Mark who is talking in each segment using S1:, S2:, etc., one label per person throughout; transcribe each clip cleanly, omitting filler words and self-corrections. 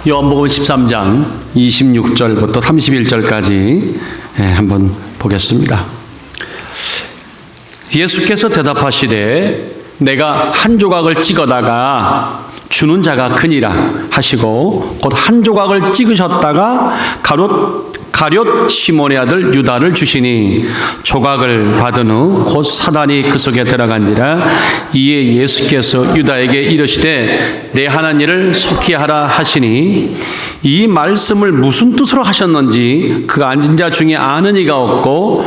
S1: 요한복음 13장 26절부터 31절까지 한번 보겠습니다. 예수께서 대답하시되 내가 한 조각을 찍어다가 주는 자가 크니라 하시고 곧 한 조각을 찍으셨다가 가룟 시몬의 아들 유다를 주시니 조각을 받은 후 곧 사단이 그 속에 들어간지라. 이에 예수께서 유다에게 이르시되 내 하는 일을 속히 하라 하시니 이 말씀을 무슨 뜻으로 하셨는지 그 앉은 자 중에 아는 이가 없고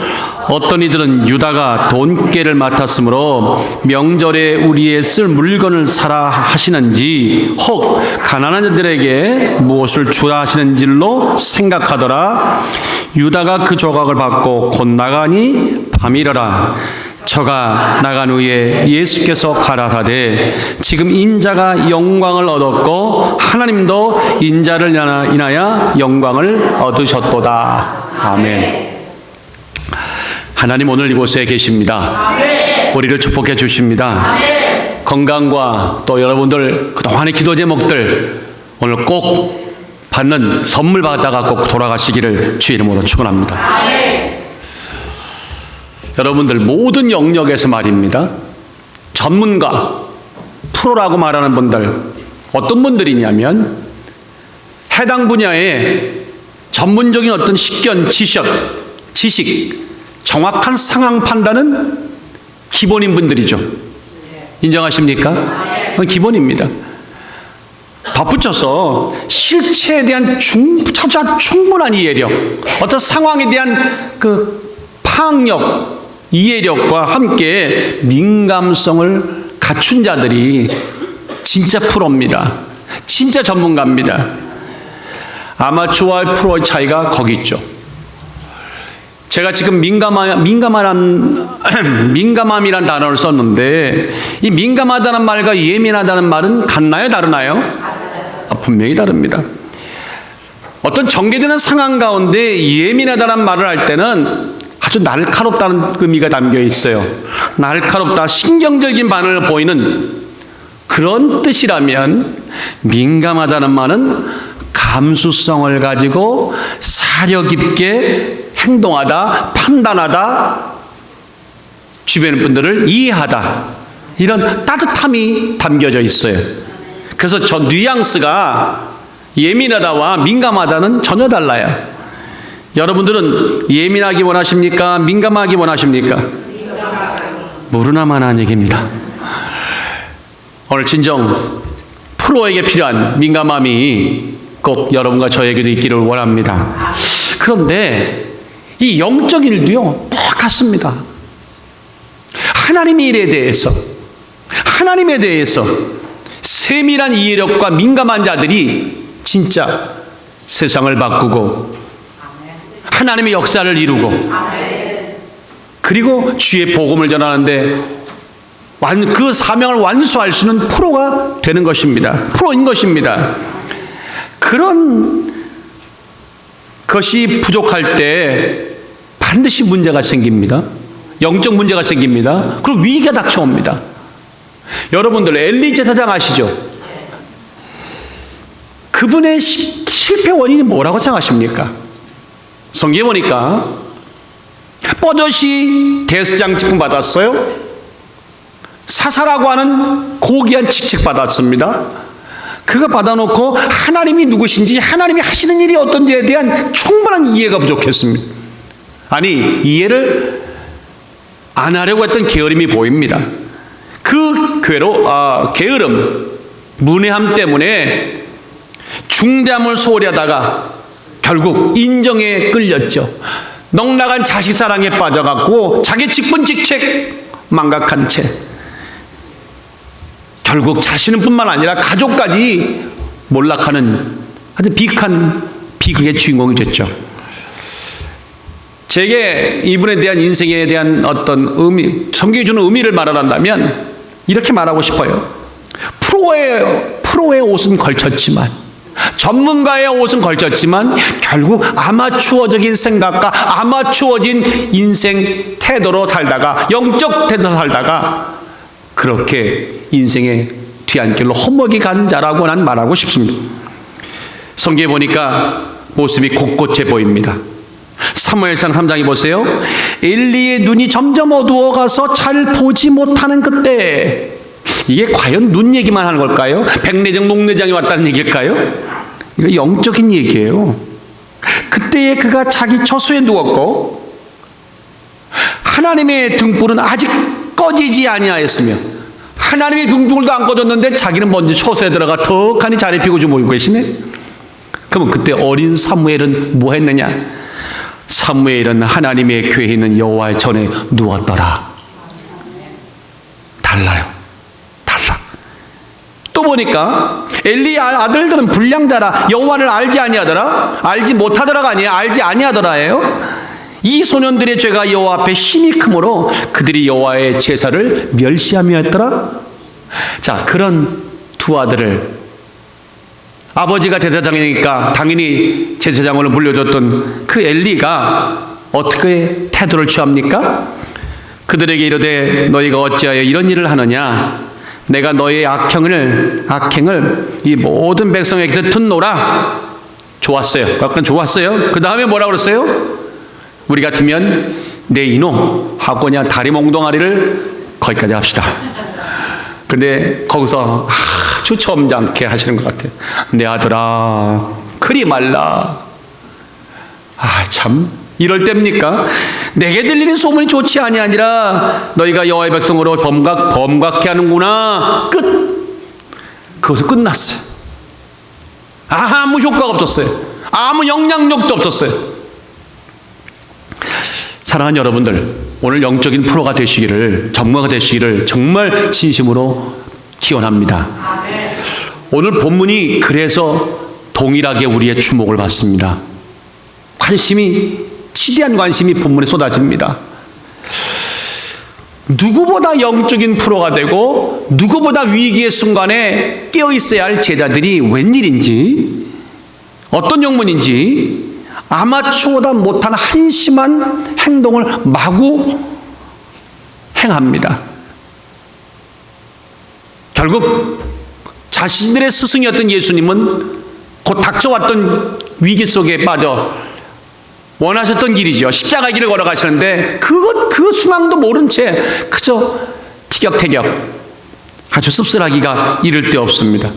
S1: 어떤 이들은 유다가 돈깨를 맡았으므로 명절에 우리의 쓸 물건을 사라 하시는지 혹 가난한 자들에게 무엇을 주라 하시는 줄로 생각하더라. 유다가 그 조각을 받고 곧 나가니 밤이러라. 저가 나간 후에 예수께서 가라사대 지금 인자가 영광을 얻었고 하나님도 인자를 인하여 영광을 얻으셨도다. 아멘. 하나님 오늘 이곳에 계십니다. 우리를 축복해 주십니다. 건강과 또 여러분들 그동안의 기도 제목들 오늘 꼭 받는 선물 받다가 꼭 돌아가시기를 주의 이름으로 축원합니다. 여러분들 모든 영역에서 말입니다. 전문가, 프로라고 말하는 분들 어떤 분들이냐면 해당 분야에 전문적인 어떤 식견, 지식, 정확한 상황 판단은 기본인 분들이죠. 인정하십니까? 그건 기본입니다. 덧붙여서 실체에 대한 충분한 이해력, 어떤 상황에 대한 그 파악력, 이해력과 함께 민감성을 갖춘 자들이 진짜 프로입니다. 진짜 전문가입니다. 아마추어와 프로의 차이가 거기 있죠. 제가 지금 민감함이란 단어를 썼는데 이 민감하다는 말과 예민하다는 말은 같나요? 다르나요? 분명히 다릅니다. 어떤 전개되는 상황 가운데 예민하다는 말을 할 때는 아주 날카롭다는 의미가 담겨 있어요. 날카롭다, 신경적인 반응을 보이는 그런 뜻이라면 민감하다는 말은 감수성을 가지고 사려 깊게 행동하다, 판단하다, 주변 분들을 이해하다, 이런 따뜻함이 담겨져 있어요. 그래서 저 뉘앙스가 예민하다와 민감하다는 전혀 달라요. 여러분들은 예민하기 원하십니까? 민감하기 원하십니까? 무르나만한 얘기입니다. 오늘 진정 프로에게 필요한 민감함이 꼭 여러분과 저에게도 있기를 원합니다. 그런데 이 영적 일도요 똑같습니다. 하나님의 일에 대해서, 하나님에 대해서 세밀한 이해력과 민감한 자들이 진짜 세상을 바꾸고 하나님의 역사를 이루고 그리고 주의 복음을 전하는데 그 사명을 완수할 수 있는 프로가 되는 것입니다. 프로인 것입니다. 그런 것이 부족할 때 반드시 문제가 생깁니다. 영적 문제가 생깁니다. 그리고 위기가 닥쳐옵니다. 여러분들 엘리 제사장 아시죠? 그분의 실패 원인이 뭐라고 생각하십니까? 성경에 보니까 뽀젓이 대제사장 직분 받았어요. 사사라고 하는 고귀한 직책 받았습니다. 그거 받아놓고 하나님이 누구신지, 하나님이 하시는 일이 어떤지에 대한 충분한 이해가 부족했습니다. 아니, 이해를 안 하려고 했던 게으름이 보입니다. 그 게으름, 문외함 때문에 중대함을 소홀히 하다가 결국 인정에 끌렸죠. 넉나간 자식 사랑에 빠져갖고 자기 직분 직책 망각한 채 결국 자신은 뿐만 아니라 가족까지 몰락하는 아주 비극의 주인공이 됐죠. 제게 이분에 대한 인생에 대한 어떤 의미, 성경이 주는 의미를 말하란다면 이렇게 말하고 싶어요. 프로의 옷은 걸쳤지만, 전문가의 옷은 걸쳤지만 결국 아마추어적인 생각과 아마추어진 인생 태도로 살다가, 영적 태도로 살다가 그렇게 인생의 뒤안길로 허먹이 간 자라고 난 말하고 싶습니다. 성경에 보니까 모습이 곳곳에 보입니다. 사무엘상 3장에 보세요. 엘리의 눈이 점점 어두워가서 잘 보지 못하는 그때, 이게 과연 눈 얘기만 하는 걸까요? 백내장, 녹내장이 왔다는 얘기일까요? 이거 영적인 얘기예요. 그때에 그가 자기 처소에 누웠고 하나님의 등불은 아직 꺼지지 아니하였으며, 하나님의 등불도 안 꺼졌는데 자기는 먼저 처소에 들어가 턱하니 자리 피고 주무고 계시네. 그러면 그때 어린 사무엘은 뭐 했느냐? 사무엘은 하나님의 교회에 있는 여호와의 전에 누웠더라. 달라요. 달라. 또 보니까 엘리의 아들들은 불량자라, 여호와를 알지 아니하더라. 알지 못하더라가 아니에요. 알지 아니하더라예요. 이 소년들의 죄가 여호와 앞에 심히 크므로 그들이 여호와의 제사를 멸시하며 했더라. 자, 그런 두 아들을 아버지가 제사장이니까 당연히 제사장으로 물려줬던 그 엘리가 어떻게 태도를 취합니까? 그들에게 이르되 너희가 어찌하여 이런 일을 하느냐? 내가 너희의 악행을 이 모든 백성에게서 듣노라. 좋았어요. 약간 좋았어요. 그 다음에 뭐라고 그랬어요? 우리 같으면 내 이놈 하고 그냥 다리 몽둥아리를 거기까지 합시다. 근데 거기서 아주 점잖게 하시는 것 같아요. 내 아들아 그리 말라. 참 이럴 때입니까? 내게 들리는 소문이 좋지 아니하니라. 너희가 여호와의 백성으로 범각케 하는구나. 끝. 거기서 끝났어요. 아무 효과가 없었어요. 아무 영향력도 없었어요. 사랑하는 여러분들, 오늘 영적인 프로가 되시기를, 전문가가 되시기를 정말 진심으로 기원합니다. 오늘 본문이 그래서 동일하게 우리의 주목을 받습니다. 지대한 관심이 본문에 쏟아집니다. 누구보다 영적인 프로가 되고 누구보다 위기의 순간에 깨어있어야 할 제자들이 웬일인지, 어떤 영문인지 아마추어보다 못한 한심한 행동을 마구 행합니다. 결국 자신들의 스승이었던 예수님은 곧 닥쳐왔던 위기 속에 빠져 원하셨던 길이죠. 십자가 길을 걸어가시는데 그 수망도 모른 채 그저 티격태격 아주 씁쓸하기가 이를 데 없습니다.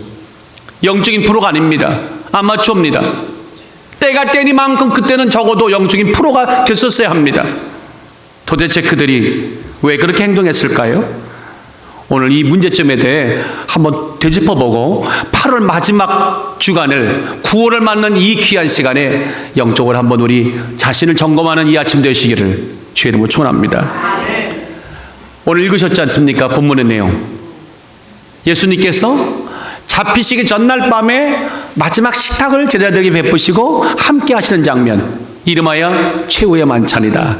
S1: 영적인 프로가 아닙니다. 아마추어입니다. 때가 때니만큼 그때는 적어도 영적인 프로가 됐었어야 합니다. 도대체 그들이 왜 그렇게 행동했을까요? 오늘 이 문제점에 대해 한번 되짚어보고 8월 마지막 주간을 9월을 맞는 이 귀한 시간에 영적으로 한번 우리 자신을 점검하는 이 아침 되시기를 주의 이름으로 축원합니다. 오늘 읽으셨지 않습니까? 본문의 내용. 예수님께서 잡히시기 전날 밤에 마지막 식탁을 제자들에게 베푸시고 함께 하시는 장면, 이름하여 최후의 만찬이다.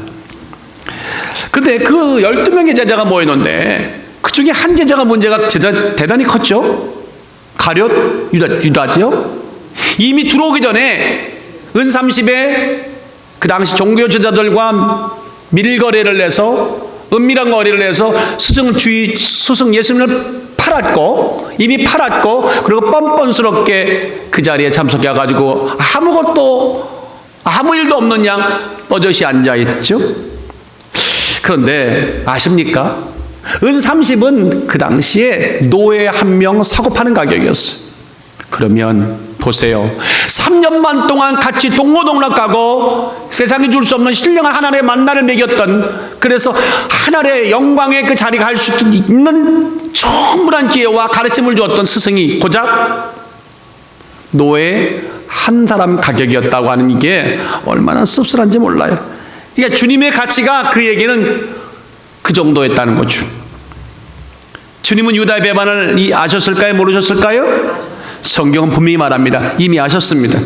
S1: 근데 그 12명의 제자가 모였는데 그 중에 한 제자가 문제가 대단히 컸죠. 가룟 유다죠. 이미 들어오기 전에 은 30에 그 당시 종교 제자들과 밀거래를 해서, 은밀한 거래를 해서 스승 예수님을 팔았고, 이미 팔았고, 그리고 뻔뻔스럽게 그 자리에 참석해 가지고 아무 일도 없는 양 뻐젓이 앉아 있죠. 그런데 아십니까? 은 30은 그 당시에 노예 한 명 사고 파는 가격이었어요. 그러면 보세요. 3년만 동안 같이 동고동락 가고 세상에 줄 수 없는 신령한 하나님의 만나를 먹였던, 그래서 하나님의 영광의 그 자리가 갈 수 있는 충분한 기회와 가르침을 주었던 스승이 고작 노예 한 사람 가격이었다고 하는 이게 얼마나 씁쓸한지 몰라요. 그러니까 주님의 가치가 그에게는 그 정도였다는 거죠. 주님은 유다의 배반을 아셨을까요? 모르셨을까요? 성경은 분명히 말합니다. 이미 아셨습니다.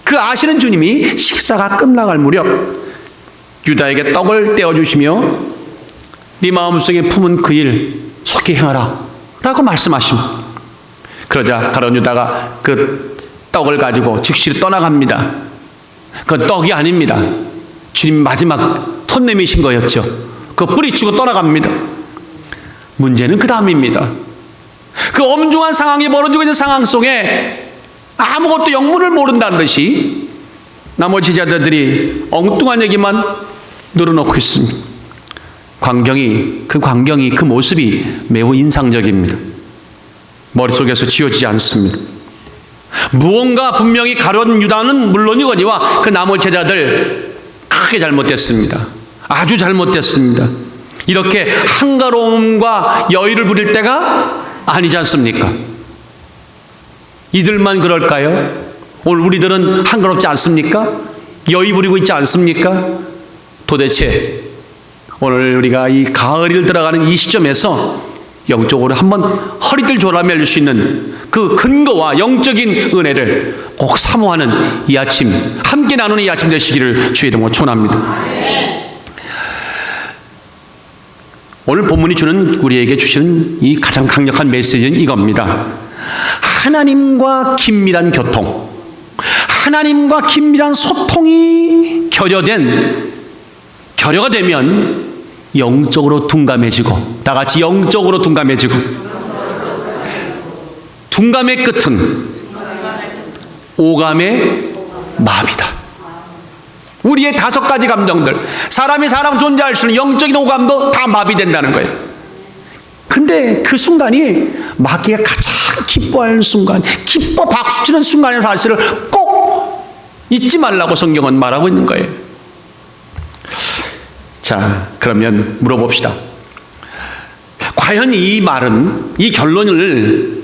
S1: 그 아시는 주님이 식사가 끝나갈 무렵 유다에게 떡을 떼어주시며 네 마음속에 품은 그 일 속히 행하라 라고 말씀하십니다. 그러자 가룟 유다가 그 떡을 가지고 즉시 떠나갑니다. 그건 떡이 아닙니다. 주님 마지막 손 내미신 거였죠. 그거 뿌리치고 떠나갑니다. 문제는 그 다음입니다. 그 엄중한 상황이 벌어지고 있는 상황 속에 아무것도 영문을 모른다는 듯이 나머지 제자들이 엉뚱한 얘기만 늘어놓고 있습니다. 그 광경이 그 모습이 매우 인상적입니다. 머릿속에서 지워지지 않습니다. 무언가 분명히 가룟 유다는 물론이거니와 그 나머지 제자들 크게 잘못됐습니다. 아주 잘못됐습니다. 이렇게 한가로움과 여유를 부릴 때가 아니지 않습니까? 이들만 그럴까요? 오늘 우리들은 한가롭지 않습니까? 여유 부리고 있지 않습니까? 도대체 오늘 우리가 이 가을을 들어가는 이 시점에서 영적으로 한번 허리를 졸라맬 수 있는 그 근거와 영적인 은혜를 꼭 사모하는 이 아침, 함께 나누는 이 아침 되시기를 주의 이름으로 축원합니다. 오늘 본문이 주는, 우리에게 주시는 이 가장 강력한 메시지는 이겁니다. 하나님과 긴밀한 교통, 하나님과 긴밀한 소통이 결여가 되면 영적으로 둔감해지고, 다 같이 영적으로 둔감해지고, 둔감의 끝은 오감의 마비다. 우리의 5가지 감정들, 사람이 사람 존재할 수 있는 영적인 오감도 다 마비된다는 거예요. 근데 그 순간이 마귀가 가장 기뻐하는 순간, 기뻐 박수치는 순간의 사실을 꼭 잊지 말라고 성경은 말하고 있는 거예요. 자, 그러면 물어봅시다. 과연 이 말은, 이 결론을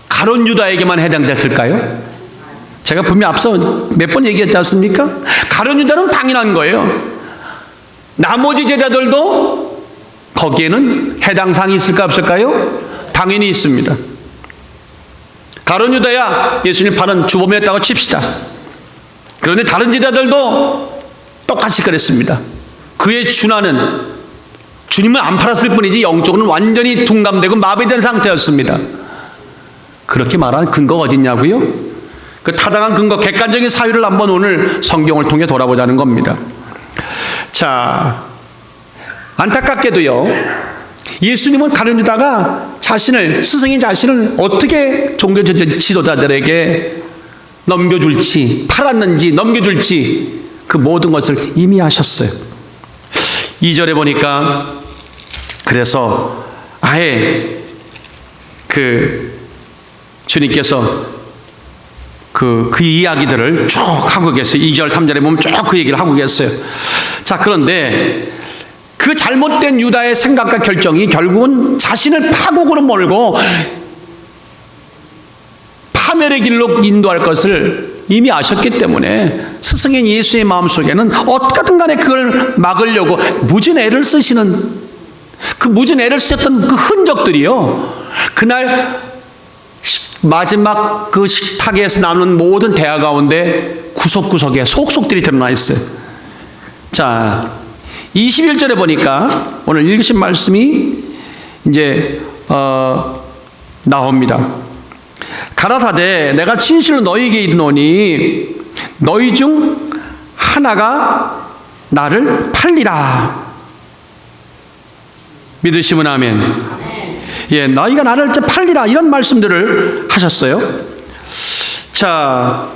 S1: 가룟 유다에게만 해당됐을까요? 제가 분명 앞서 몇 번 얘기했지 않습니까? 가룟 유다는 당연한 거예요. 나머지 제자들도 거기에는 해당 사항이 있을까 없을까요? 당연히 있습니다. 가룟 유다야 예수님 팔은 주범이었다고 칩시다. 그런데 다른 제자들도 똑같이 그랬습니다. 그의 준하는 주님을 안 팔았을 뿐이지 영적으로는 완전히 둔감되고 마비된 상태였습니다. 그렇게 말하는 근거가 어딨냐고요? 그 타당한 근거, 객관적인 사유를 한번 오늘 성경을 통해 돌아보자는 겁니다. 자, 안타깝게도요, 예수님은 가룟 유다가 스승인 자신을 어떻게 종교 지도자들에게 넘겨줄지, 팔았는지 넘겨줄지 그 모든 것을 이미 하셨어요. 2절에 보니까 그래서 아예 주님께서 그 이야기들을 쭉 하고 계세요. 2절, 3절에 보면 쭉 그 얘기를 하고 계세요. 자, 그런데 그 잘못된 유다의 생각과 결정이 결국은 자신을 파국으로 몰고 파멸의 길로 인도할 것을 이미 아셨기 때문에 스승인 예수의 마음속에는 어떻게든 간에 그걸 막으려고 무진 애를 쓰시는, 그 무진 애를 쓰셨던 그 흔적들이요, 그날 마지막 그 식탁에서 나누는 모든 대화 가운데 구석구석에 속속들이 드러나 있어요. 자, 21절에 보니까 오늘 읽으신 말씀이 이제 나옵니다. 가라사대 내가 진실로 너희에게 이르노니 너희 중 하나가 나를 팔리라. 믿으시면 아멘. 예, 너희가 나를 팔리라, 이런 말씀들을 하셨어요. 자,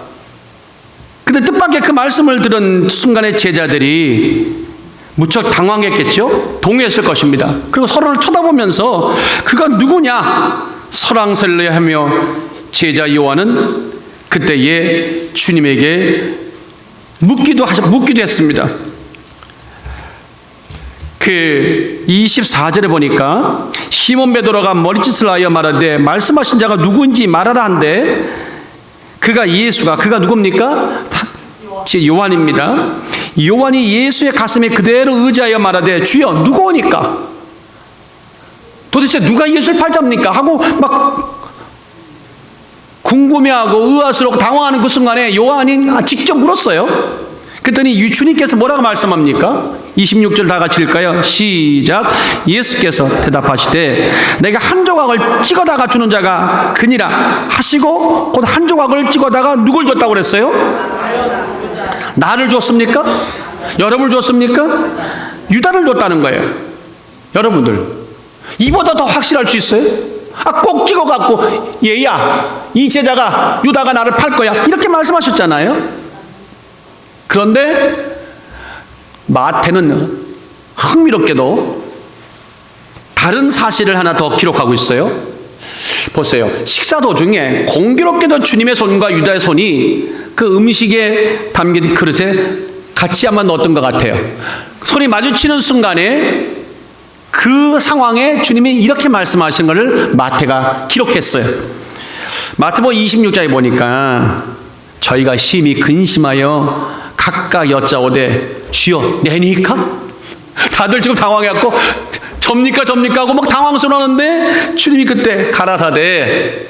S1: 근데 뜻밖의 그 말씀을 들은 순간에 제자들이 무척 당황했겠죠? 동요했을 것입니다. 그리고 서로를 쳐다보면서 그가 누구냐 설왕설래하며 제자 요한은 그때에 주님에게 묻기도 했습니다. 그 24절에 보니까 시몬 베드로가 머리짓을 하여 말하되 말씀하신 자가 누구인지 말하라 한데 그가 누굽니까? 요한입니다. 요한이 예수의 가슴에 그대로 의지하여 말하되 주여 누구오니까? 도대체 누가 예수를 팔잡니까? 하고 막 궁금해하고 의아스럽고 당황하는 그 순간에 요한이 직접 물었어요. 그랬더니 주님께서 뭐라고 말씀합니까? 26절 다 같이 읽을까요? 시작. 예수께서 대답하시되 내가 한 조각을 찍어다가 주는 자가 그니라 하시고 곧 한 조각을 찍어다가 누굴 줬다고 그랬어요? 나를 줬습니까? 여러분을 줬습니까? 유다를 줬다는 거예요. 여러분들, 이보다 더 확실할 수 있어요? 꼭 찍어갖고 얘야, 이 제자가 유다가 나를 팔 거야, 이렇게 말씀하셨잖아요. 그런데 마태는 흥미롭게도 다른 사실을 하나 더 기록하고 있어요. 보세요. 식사 도중에 공교롭게도 주님의 손과 유다의 손이 그 음식에 담긴 그릇에 같이 한번 넣었던 것 같아요. 손이 마주치는 순간에 그 상황에 주님이 이렇게 말씀하신 것을 마태가 기록했어요. 마태복음 26장에 보니까 저희가 심히 근심하여 각각 여짜오되 주여 내니까? 다들 지금 당황해갖고 접니까 하고 막 당황스러워하는데 주님이 그때 가라사대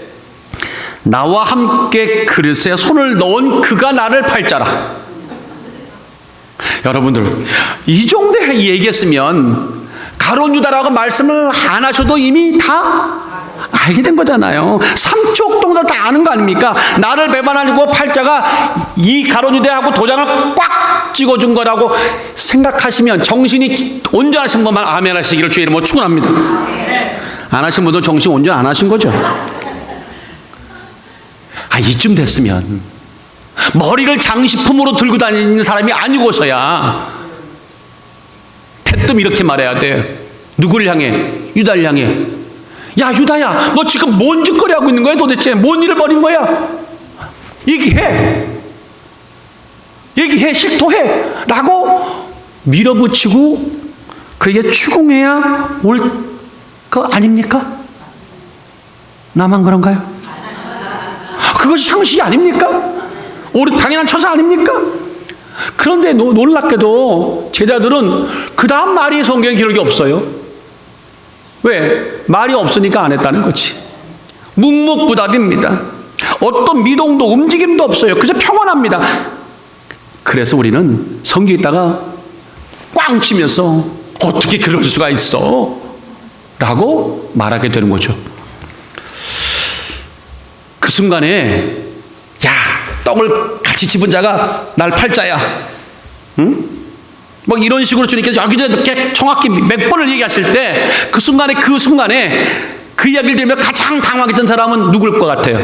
S1: 나와 함께 그릇에 손을 넣은 그가 나를 팔자라. 여러분들 이 정도 얘기했으면 가룟 유다라고 말씀을 안 하셔도 이미 다 알게 된 거잖아요. 삼척동도 다 아는 거 아닙니까? 나를 배반하려고 팔자가 이 가룟 유다하고 도장을 꽉 찍어준 거라고 생각하시면 정신이 온전하신 분만 아멘 하시기를 주의 이름으로 축원합니다. 안 하신 분도 정신 온전 안 하신 거죠. 이쯤 됐으면 머리를 장식품으로 들고 다니는 사람이 아니고서야 대뜸 이렇게 말해야 돼. 누구를 향해? 유다를 향해. 야 유다야, 너 지금 뭔 짓거리 하고 있는 거야 도대체? 뭔 일을 벌인 거야? 얘기해, 실토해 라고 밀어붙이고 그에게 추궁해야 올 거 아닙니까? 나만 그런가요? 그것이 상식이 아닙니까? 당연한 처사 아닙니까? 그런데 놀랍게도 제자들은 그 다음 말이 성경에 기록이 없어요. 왜? 말이 없으니까 안 했다는 거지. 묵묵부답입니다. 어떤 미동도 움직임도 없어요. 그저 평온합니다. 그래서 우리는 성경에다가 꽝 치면서 어떻게 그럴 수가 있어? 라고 말하게 되는 거죠. 그 순간에 야, 떡을 같이 집은 자가 날 팔자야. 응? 뭐 이런 식으로 주님께서 여기저기 이렇게 정확히 몇 번을 얘기하실 때 그 순간에 그 이야기를 들으면 가장 당황했던 사람은 누굴 것 같아요?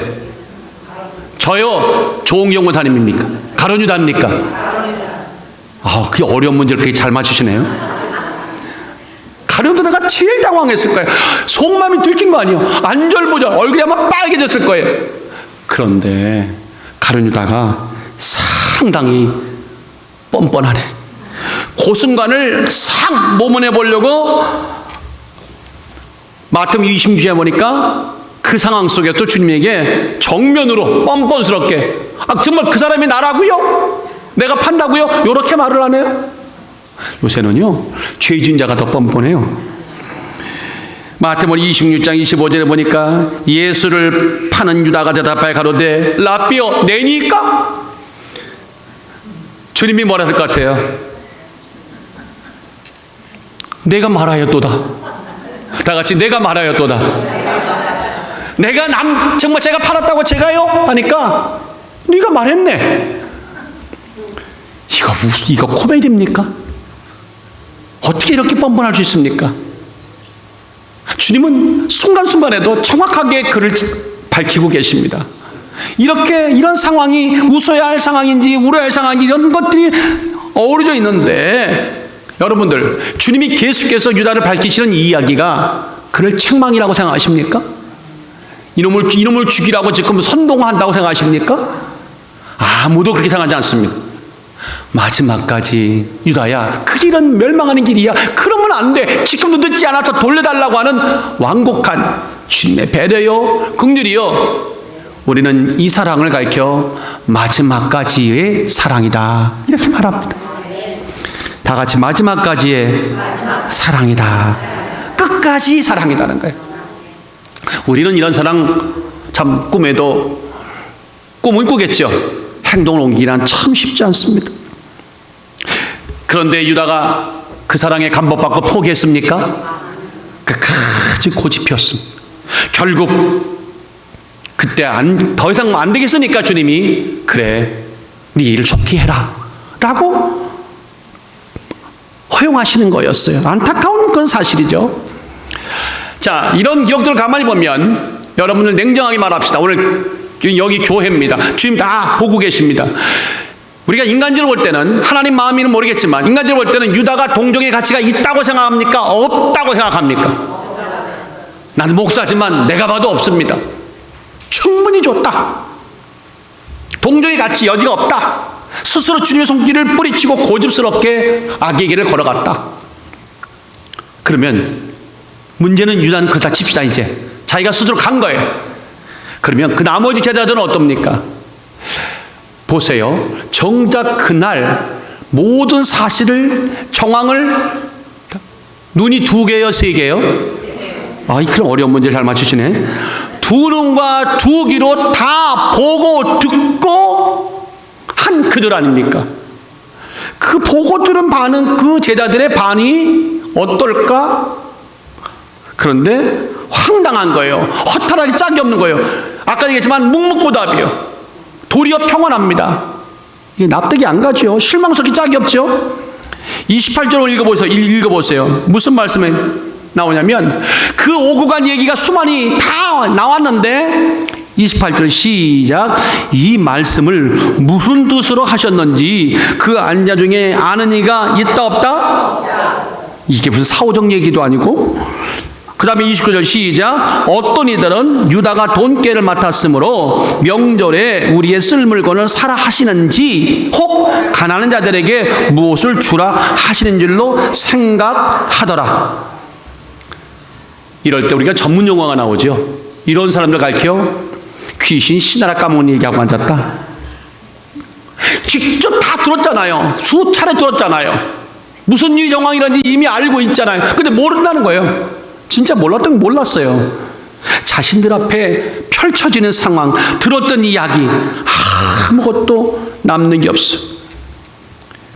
S1: 저요? 조홍영 원사님입니까? 가룟 유다입니까? 그 어려운 문제를 그렇게 잘 맞추시네요. 가룟 유다가 제일 당황했을 거예요. 속마음이 들킨 거 아니에요. 안절부절 얼굴이 아마 빨개졌을 거예요. 그런데 가룟 유다가 상당히 뻔뻔하네. 그 순간을 싹 모면해 보려고 마태복음 26장에 보니까 그 상황 속에 또 주님에게 정면으로 뻔뻔스럽게 정말 그 사람이 나라고요? 내가 판다고요? 이렇게 말을 하네요. 요새는요 죄진 자가 더 뻔뻔해요. 마태복음 26장 25절에 보니까 예수를 파는 유다가 대답하여 가로되 라삐여 내니까? 주님이 뭐라 할 것 같아요? 내가 말하였도다. 다 같이 내가 말하였도다. 내가 정말 제가 팔았다고 제가요? 하니까 네가 말했네. 이거 코미디입니까? 어떻게 이렇게 뻔뻔할 수 있습니까? 주님은 순간순간에도 정확하게 그를 밝히고 계십니다. 이런 상황이 웃어야 할 상황인지 울어야 할 상황인지 이런 것들이 어우러져 있는데 여러분들 주님이 계속해서 유다를 밝히시는 이 이야기가 그를 책망이라고 생각하십니까? 이놈을 죽이라고 지금 선동한다고 생각하십니까? 아무도 그렇게 생각하지 않습니다. 마지막까지 유다야 그 길은 멸망하는 길이야. 그러면 안 돼. 지금도 늦지 않아서 돌려달라고 하는 완곡한 주님의 배려요 긍휼이요. 우리는 이 사랑을 가리켜 마지막까지의 사랑이다 이렇게 말합니다. 다 같이 마지막까지의 사랑이다. 끝까지 사랑이다는 거예요. 우리는 이런 사랑 참 꿈을 꾸겠죠. 행동을 옮기기란 참 쉽지 않습니다. 그런데 유다가 그 사랑에 감복받고 포기했습니까? 끝까지 고집피웠습니다. 결국 그때 더 이상 안 되겠으니까 주님이 그래 네 일을 좋게 해라 라고 허용하시는 거였어요. 안타까운 건 사실이죠. 자, 이런 기록들을 가만히 보면 여러분들 냉정하게 말합시다. 오늘 여기 교회입니다. 주님 다 보고 계십니다. 우리가 인간적으로 볼 때는, 하나님 마음이는 모르겠지만 인간적으로 볼 때는 유다가 동정의 가치가 있다고 생각합니까? 없다고 생각합니까? 나는 목사지만 내가 봐도 없습니다. 충분히 좋다. 동정의 가치 여지가 없다. 스스로 주님의 손길을 뿌리치고 고집스럽게 악의 길을 걸어갔다. 그러면 문제는 유다는 그렇다 칩시다. 이제 자기가 스스로 간 거예요. 그러면 그 나머지 제자들은 어떻습니까? 보세요. 정작 그날 모든 사실을, 정황을 눈이 2개요, 3개요? 그런 어려운 문제를 잘 맞추시네. 2눈과 2귀로 다 보고 듣고 한 그들 아닙니까? 그 보고 들은 반응, 그 제자들의 반이 어떨까? 그런데 황당한 거예요. 허탈하게 짝이 없는 거예요. 아까 얘기했지만 묵묵부답이요. 도리어 평안합니다. 이게 납득이 안 가죠. 실망스럽게 짝이 없죠. 28절을 읽어보세요. 무슨 말씀이 나오냐면 그 오고 간 얘기가 수많이 다 나왔는데 28절 시작. 이 말씀을 무슨 뜻으로 하셨는지 그 앉아 중에 아는 이가 있다 없다? 이게 무슨 사후적 얘기도 아니고. 그 다음에 29절 시작. 어떤 이들은 유다가 돈깨를 맡았으므로 명절에 우리의 쓸 물건을 사라 하시는지 혹 가난한 자들에게 무엇을 주라 하시는 줄로 생각하더라. 이럴 때 우리가 전문 용어가 나오죠. 이런 사람들 가르쳐 귀신 신하라 까먹은 얘기하고 앉았다. 직접 다 들었잖아요. 수차례 들었잖아요. 무슨 일이 정황이란지 이미 알고 있잖아요. 근데 모른다는 거예요. 진짜 몰랐던 건 몰랐어요. 자신들 앞에 펼쳐지는 상황, 들었던 이야기 아무것도 남는 게 없어.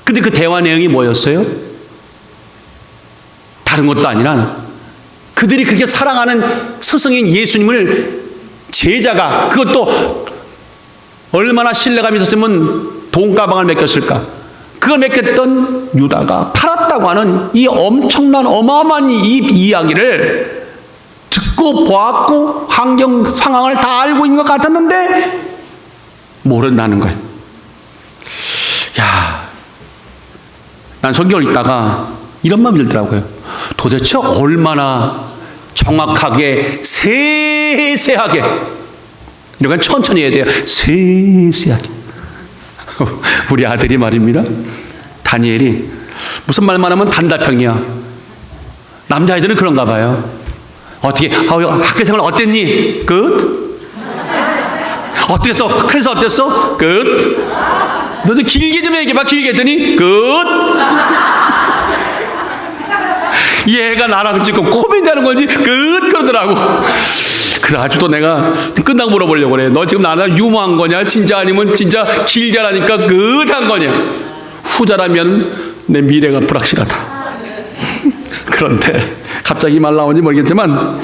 S1: 근데 그 대화 내용이 뭐였어요? 다른 것도 아니라 그들이 그렇게 사랑하는 스승인 예수님을 제자가, 그것도 얼마나 신뢰감이 있었으면 돈가방을 맡겼을까? 그걸 맡겼던 유다가 팔았다고 하는 이 엄청난 어마어마한 이 이야기를 듣고 보았고 환경 상황을 다 알고 있는 것 같았는데 모른다는 거예요. 난 성경을 읽다가 이런 마음이 들더라고요. 도대체 얼마나 정확하게 세세하게, 이런 건 천천히 해야 돼요. 세세하게. 우리 아들이 말입니다. 다니엘이 무슨 말만 하면 단답형이야. 남자애들은 그런가 봐요. 어떻게 학교 생활 어땠니? 끝. 어땠어? 그래서 어땠어? 끝. 너도 길게 좀 얘기해봐. 길게 했더니 끝. 얘가 나랑 지금 코미디 하는 건지 끝 그러더라고. 그래가지고 내가 끝나고 물어보려고 그래. 너 지금 나랑 유머한 거냐? 진짜 아니면 진짜 길자라니까 끝한 거냐? 후자라면 내 미래가 불확실하다. 그런데 갑자기 말 나오는지 모르겠지만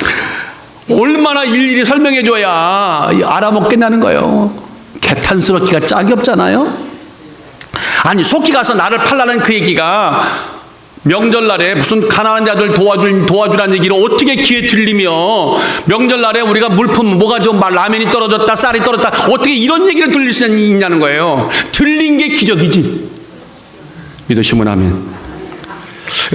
S1: 얼마나 일일이 설명해줘야 알아먹겠냐는 거예요. 개탄스럽기가 짝이 없잖아요. 아니 속기 가서 나를 팔라는 그 얘기가 명절날에 무슨 가난한 자들 도와주라는 얘기를 어떻게 귀에 들리며, 명절날에 우리가 물품 뭐가 좀 라면이 떨어졌다 쌀이 떨어졌다 어떻게 이런 얘기를 들릴 수 있냐는 거예요. 들린 게 기적이지. 믿으시면 아멘.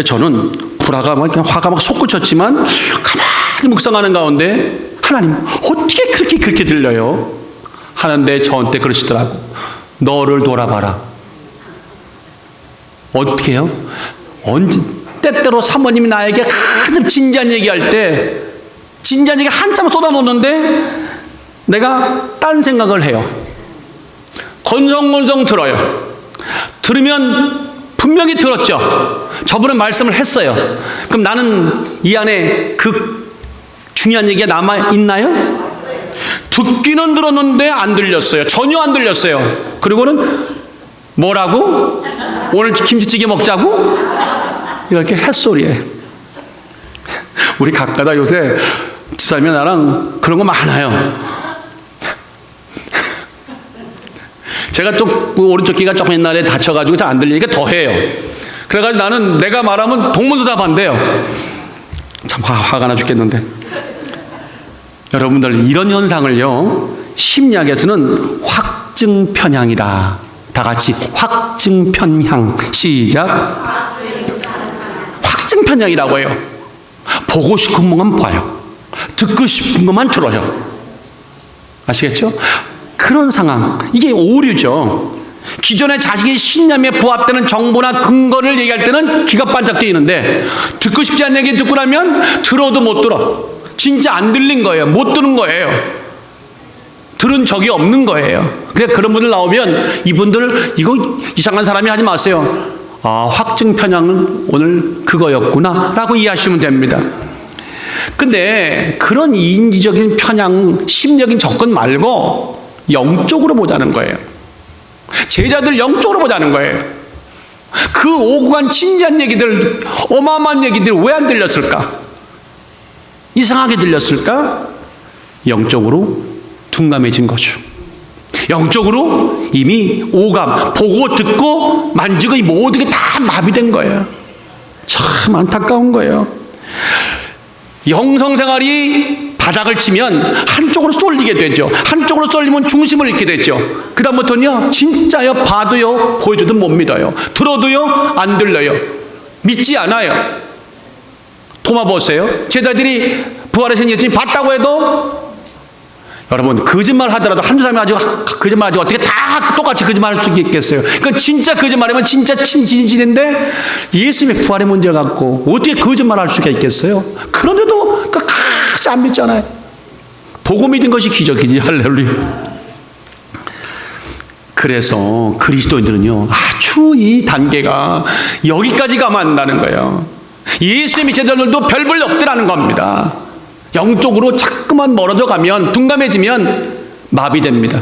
S1: 저는 불화가 화가 막 솟구쳤지만 가만히 묵상하는 가운데 하나님 어떻게 그렇게 들려요? 하는데 저한테 그러시더라고. 너를 돌아봐라. 어떻게 해요? 때때로 사모님이 나에게 한참 진지한 얘기할 때 진지한 얘기 한참 쏟아놓는데 내가 딴 생각을 해요. 건성건성 들어요. 들으면 분명히 들었죠. 저분은 말씀을 했어요. 그럼 나는 이 안에 그 중요한 얘기가 남아있나요? 듣기는 들었는데 안 들렸어요. 전혀 안 들렸어요. 그리고는 뭐라고? 오늘 김치찌개 먹자고? 이렇게 햇소리에. 우리 각가다 요새 집사님이 나랑 그런 거 많아요. 제가 좀 오른쪽 귀가 조금 옛날에 다쳐가지고 잘 안 들리니까 더 해요. 그래가지고 나는 내가 말하면 동문서답한대요. 참 화가 나 죽겠는데. 여러분들, 이런 현상을요, 심리학에서는 확증편향이다. 다 같이 확증편향. 시작. 확증편향이라고 해요. 보고 싶은 것만 봐요. 듣고 싶은 것만 들어요. 아시겠죠? 그런 상황, 이게 오류죠. 기존에 자식이 신념에 부합되는 정보나 근거를 얘기할 때는 귀가 반짝 뜨이는데, 듣고 싶지 않은 얘기 듣고 나면 들어도 못 들어. 진짜 안 들린 거예요. 못 들은 거예요. 들은 적이 없는 거예요. 그래, 그런 분들 나오면 이분들 이거 이상한 사람이 하지 마세요. 아, 확증 편향은 오늘 그거였구나 라고 이해하시면 됩니다. 근데 그런 인지적인 편향, 심리적인 접근 말고 영적으로 보자는 거예요. 제자들 영적으로 보자는 거예요. 그 오고 간 진지한 얘기들, 어마어마한 얘기들 왜 안 들렸을까? 이상하게 들렸을까? 영적으로 둔감해진 거죠. 영적으로 이미 오감, 보고 듣고 만지고 이 모든 게 다 마비된 거예요. 참 안타까운 거예요. 영성생활이 바닥을 치면 한쪽으로 쏠리게 되죠. 한쪽으로 쏠리면 중심을 잃게 되죠. 그 다음부터는요, 진짜요, 봐도요, 보여줘도 못 믿어요. 들어도요, 안 들려요. 믿지 않아요. 도마 보세요. 제자들이 부활하신 예수님 봤다고 해도, 여러분, 거짓말 하더라도 한두 사람이 가지고 거짓말 가지고 어떻게 다 똑같이 거짓말할 수 있겠어요? 그러니까 진짜 거짓말하면 진짜 진실인데 예수님의 부활의 문제 갖고 어떻게 거짓말할 수가 있겠어요? 그런데도 끝까지 안 믿잖아요. 보고 믿은 것이 기적이지. 할렐루야. 그래서 그리스도인들은요, 아주 이 단계가 여기까지 가면 안 된다는 거예요. 예수님의 제자들도 별 볼 없더라는 겁니다. 영적으로 자꾸만 멀어져 가면, 둔감해지면 마비됩니다.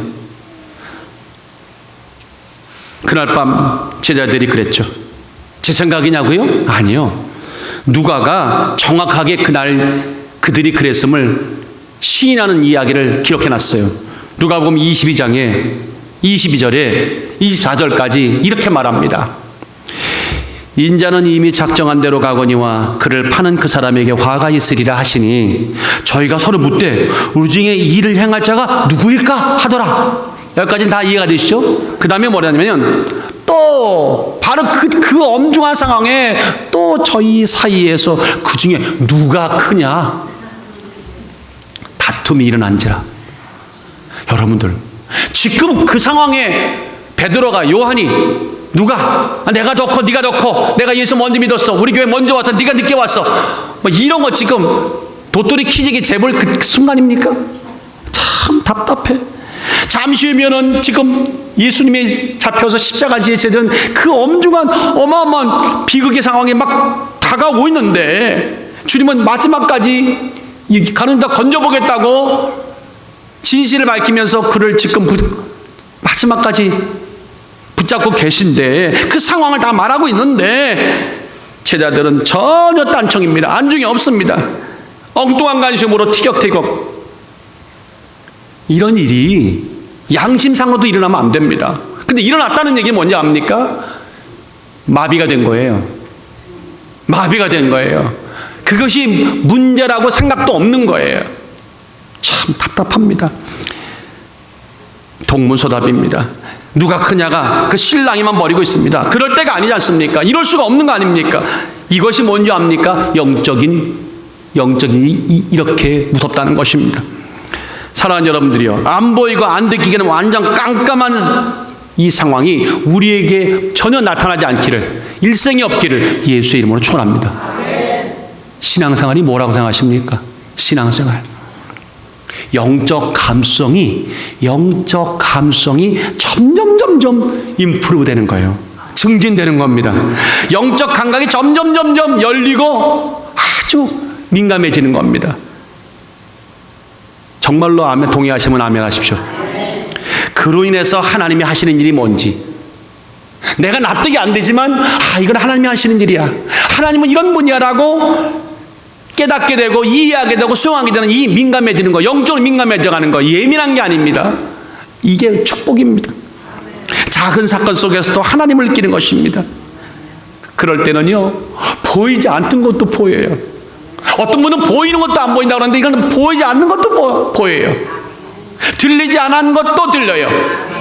S1: 그날 밤 제자들이 그랬죠. 제 생각이냐고요? 아니요. 누가가 정확하게 그날 그들이 그랬음을 시인하는 이야기를 기록해놨어요. 누가복음 22장에 22절에 24절까지 이렇게 말합니다. 인자는 이미 작정한 대로 가거니와 그를 파는 그 사람에게 화가 있으리라 하시니 저희가 서로 묻되 우리 중에 이 일을 행할 자가 누구일까 하더라. 여기까지는 다 이해가 되시죠? 그 다음에 뭐냐면 또 바로 그 엄중한 상황에 또 저희 사이에서 그 중에 누가 크냐 다툼이 일어난지라. 여러분들, 지금 그 상황에 베드로가, 요한이 누가, 내가 더 커, 네가 더 커, 내가 예수 먼저 믿었어, 우리 교회 먼저 왔어, 네가 늦게 왔어, 뭐 이런 거 지금 도토리 키재기 재벌 그 순간입니까? 참 답답해. 잠시 후면은 지금 예수님이 잡혀서 십자가 지에 제들은 그 엄중한 어마어마한 비극의 상황에 막 다가오고 있는데, 주님은 마지막까지 가는 다 건져보겠다고 진실을 밝히면서 그를 지금 마지막까지 붙잡고 계신데, 그 상황을 다 말하고 있는데 제자들은 전혀 딴청입니다. 안중이 없습니다. 엉뚱한 관심으로 티격태격. 이런 일이 양심상으로도 일어나면 안 됩니다. 근데 일어났다는 얘기 뭔지 압니까? 마비가 된 거예요. 마비가 된 거예요. 그것이 문제라고 생각도 없는 거예요. 참 답답합니다. 동문서답입니다. 누가 크냐가 그 신랑이만 버리고 있습니다. 그럴 때가 아니지 않습니까? 이럴 수가 없는 거 아닙니까? 이것이 뭔지 압니까? 영적인 이렇게 무섭다는 것입니다. 사랑하는 여러분들이요, 안 보이고 안 듣기에는 완전 깜깜한 이 상황이 우리에게 전혀 나타나지 않기를, 일생이 없기를 예수의 이름으로 축원합니다. 신앙생활이 뭐라고 생각하십니까? 신앙생활, 영적 감성이 점점 임프루브 되는 거예요. 증진되는 겁니다. 영적 감각이 점점 열리고 아주 민감해지는 겁니다. 정말로 아멘, 동의하시면 아멘 하십시오. 그로 인해서 하나님이 하시는 일이 뭔지 내가 납득이 안 되지만, 이건 하나님이 하시는 일이야, 하나님은 이런 분이야라고 깨닫게 되고 이해하게 되고 수용하게 되는 이 민감해지는 거, 영적으로 민감해져 가는 거, 예민한 게 아닙니다. 이게 축복입니다. 작은 사건 속에서도 하나님을 느끼는 것입니다. 그럴 때는요, 보이지 않던 것도 보여요. 어떤 분은 보이는 것도 안 보인다고 하는데 이건 보이지 않는 것도 보여요. 들리지 않은 것도 들려요.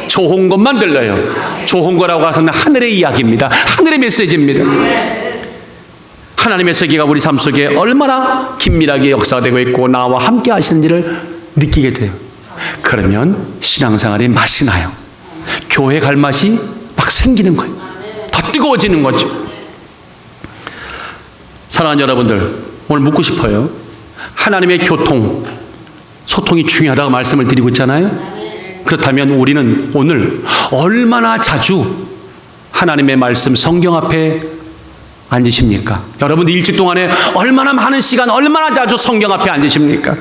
S1: 좋은 것만 들려요. 좋은 거라고 하서는 하늘의 이야기입니다. 하늘의 메시지입니다. 하나님의 세계가 우리 삶 속에 얼마나 긴밀하게 역사되고 있고 나와 함께 하시는지를 느끼게 돼요. 그러면 신앙생활에 맛이 나요. 교회 갈 맛이 막 생기는 거예요. 더 뜨거워지는 거죠. 사랑하는 여러분들, 오늘 묻고 싶어요. 하나님의 소통이 중요하다고 말씀을 드리고 있잖아요. 그렇다면 우리는 오늘 얼마나 자주 하나님의 말씀 성경 앞에 앉으십니까? 여러분 일주일 동안에 얼마나 많은 시간, 얼마나 자주 성경 앞에 앉으십니까?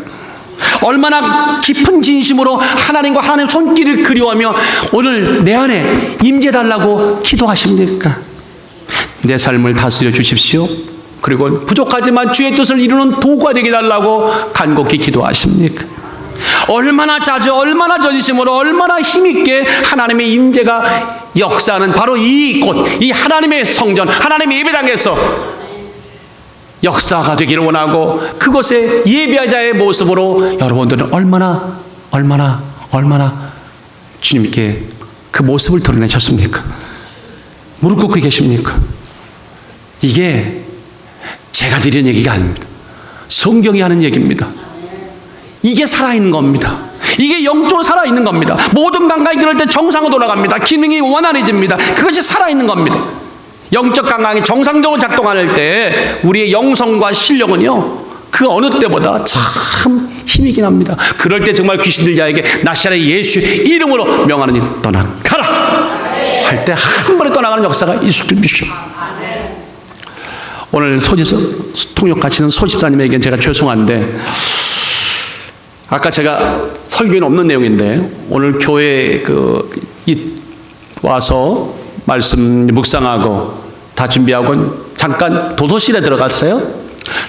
S1: 얼마나 깊은 진심으로 하나님과 하나님의 손길을 그리워하며 오늘 내 안에 임재달라고 기도하십니까? 내 삶을 다스려 주십시오. 그리고 부족하지만 주의 뜻을 이루는 도구가 되게 달라고 간곡히 기도하십니까? 얼마나 자주, 얼마나 전심으로, 얼마나 힘있게 하나님의 임재가 역사하는 바로 이곳, 이 하나님의 성전, 하나님의 예배당에서 역사가 되기를 원하고 그곳에 예배자의 모습으로 여러분들은 얼마나 주님께 그 모습을 드러내셨습니까? 무릎 꿇고 계십니까? 이게 제가 드리는 얘기가 아닙니다. 성경이 하는 얘기입니다. 이게 살아있는 겁니다. 이게 영적으로 살아있는 겁니다. 모든 감각이 그럴 때 정상으로 돌아갑니다. 기능이 원활해집니다. 그것이 살아있는 겁니다. 영적 감각이 정상적으로 작동할 때 우리의 영성과 실력은요 그 어느 때보다 참 힘이긴 합니다. 그럴 때 정말 귀신들 자에게 나사렛 예수 이름으로 명하느니 떠나가라 할 때 한 번에 떠나가는 역사가 있을 줄 믿습니다. 오늘 통역하시는 소집사님에게 제가 죄송한데 아까 제가 설교에는 없는 내용인데 오늘 교회에 와서 말씀 묵상하고 다 준비하고 잠깐 도서실에 들어갔어요.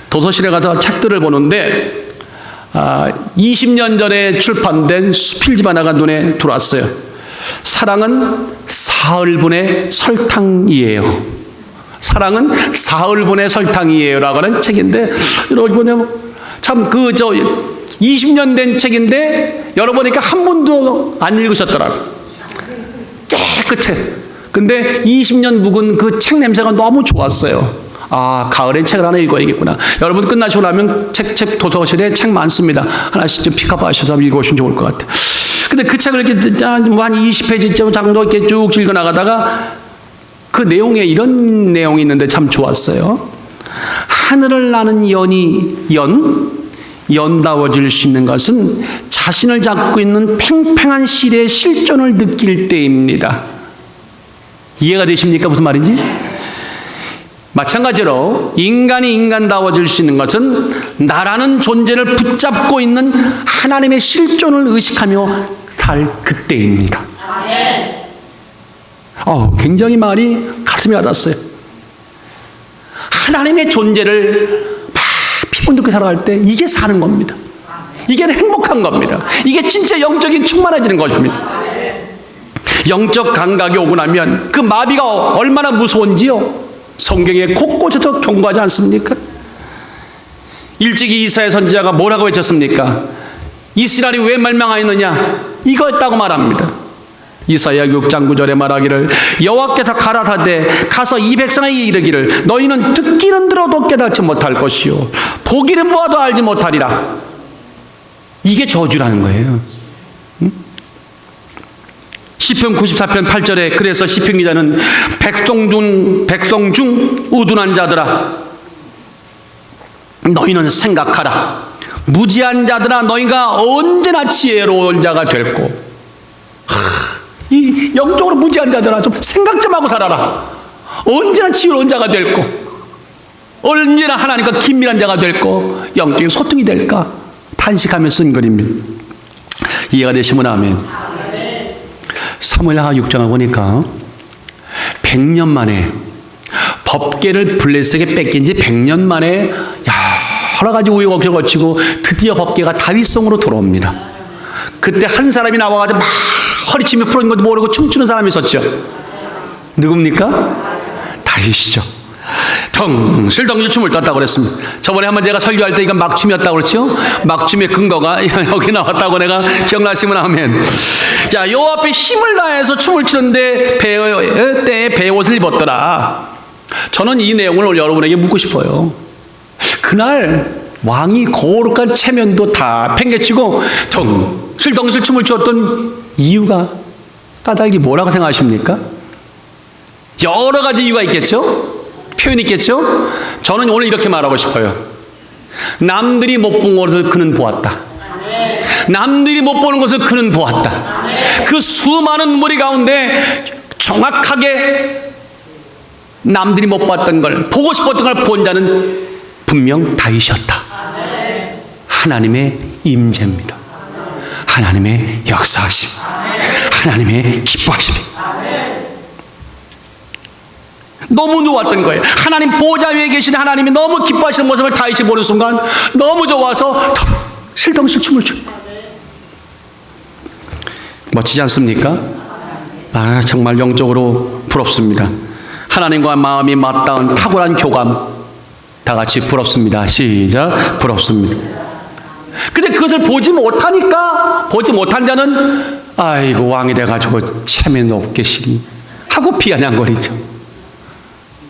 S1: 도서실에 가서 책들을 보는데 20년 전에 출판된 수필집 하나가 눈에 들어왔어요. 사랑은 사흘분의 설탕이에요. 사랑은 사흘분의 설탕이에요 라고 하는 책인데 여기 보면 참 20년 된 책인데 열어보니까 한 번도 안 읽으셨더라고요. 깨끗해. 근데 20년 묵은 그 책 냄새가 너무 좋았어요. 아, 가을엔 책을 하나 읽어야겠구나. 여러분 끝나시고 나면 책 도서실에 책 많습니다. 하나씩 좀 픽업하셔서 읽어보시면 좋을 것 같아요. 근데 그 책을 이렇게 한 20페이지 정도 이렇게 쭉 읽어 나가다가 그 내용에 이런 내용이 있는데 참 좋았어요. 하늘을 나는 연다워질 수 있는 것은 자신을 잡고 있는 팽팽한 실의 실존을 느낄 때입니다. 이해가 되십니까? 무슨 말인지? 마찬가지로 인간이 인간다워질 수 있는 것은 나라는 존재를 붙잡고 있는 하나님의 실존을 의식하며 살 그때입니다. 굉장히 말이 가슴이 와닿았어요. 하나님의 존재를 막 피부նդ게 살아갈 때 이게 사는 겁니다. 이게 행복한 겁니다. 이게 진짜 영적인 충만해지는 것입니다. 영적 감각이 오고 나면 그 마비가 얼마나 무서운지요 성경에 곳곳에서 경고하지 않습니까? 일찍이 이사야 선지자가 뭐라고 외쳤습니까? 이스라엘이 왜 멸망하였느냐 이거였다고 말합니다. 이사야 6장 9절에 말하기를 여호와께서 가라사대 가서 이 백성에게 이르기를 너희는 듣기는 들어도 깨닫지 못할 것이요 보기는 보아도 알지 못하리라. 이게 저주라는 거예요. 시편 94편 8절에 그래서 시편 기자는 백성 중 우둔한 자들아 너희는 생각하라. 무지한 자들아 너희가 언제나 지혜로운 자가 될고. 이 영적으로 무지한 자들아 좀 생각 좀 하고 살아라. 언제나 지혜로운 자가 될고 언제나 하나님과 긴밀한 자가 될고 영적인 소통이 될까 탄식하며 쓴 글입니다. 이해가 되시면 아멘. 사무엘하 6장을 보니까 100년 만에 법궤를 블레셋에게 뺏긴 지 100년 만에 여러 가지 우여곡절을 거치고 드디어 법궤가 다윗성으로 돌아옵니다. 그때 한 사람이 나와가지고 막 허리치며 풀어진 것도 모르고 춤추는 사람이 있었죠. 누굽니까? 다윗이죠. 덩실덩실 춤을 췄다고 그랬습니다. 저번에 한번 제가 설교할 때 이건 막춤이었다고 그랬죠? 막춤의 근거가 여기 나왔다고 내가 기억나시면 하면, 자, 요 앞에 힘을 다해서 춤을 추는데 때에 배옷을 입었더라. 저는 이 내용을 여러분에게 묻고 싶어요. 그날 왕이 거룩한 체면도 다 팽개치고 덩실덩실 춤을 추었던 이유가, 까닭이 뭐라고 생각하십니까? 여러 가지 이유가 있겠죠? 표현이 있겠죠? 저는 오늘 이렇게 말하고 싶어요. 남들이 못 본 것을 그는 보았다. 남들이 못 보는 것을 그는 보았다. 그 수많은 무리 가운데 정확하게 남들이 못 봤던 걸, 보고 싶었던 걸 본 자는 분명 다윗이었다. 하나님의 임재입니다. 하나님의 역사하심, 하나님의 기뻐하심. 너무 좋았던 거예요. 하나님 보좌 위에 계신 하나님이 너무 기뻐하시는 모습을 다윗이 보는 순간 너무 좋아서 실덩실 춤을 추. 멋지지 않습니까? 아, 정말 영적으로 부럽습니다. 하나님과 마음이 맞닿은 탁월한 교감, 다 같이 부럽습니다. 시작. 부럽습니다. 근데 그것을 보지 못하니까, 보지 못한 자는 아이고 왕이 돼가지고 체면 높게 시니 하고 비아냥거리죠.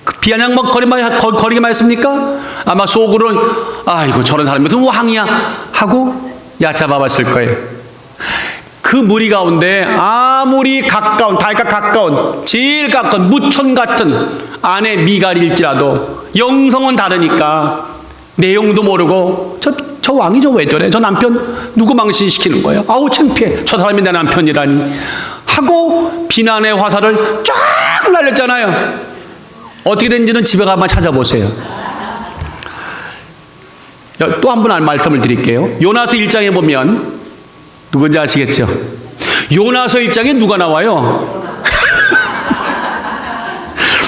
S1: 그 비아냥거리기만 했습니까? 아마 속으로는 아이고 저런 사람이 무슨 왕이야 하고 얕잡아봤을 거예요. 그 무리 가운데 아무리 가까운, 다윗과 가까운, 제일 가까운 무촌 같은 아내 미갈일지라도 영성은 다르니까 내용도 모르고 저 왕이 왜 저래? 저 남편 누구 망신시키는 거예요? 아우 창피해. 저 사람이 내 남편이라니 하고 비난의 화살을 쫙 날렸잖아요. 어떻게 된지는 집에 가만 찾아보세요. 또 한 번 말씀을 드릴게요. 요나서 1장에 보면 누군지 아시겠죠? 요나서 1장에 누가 나와요?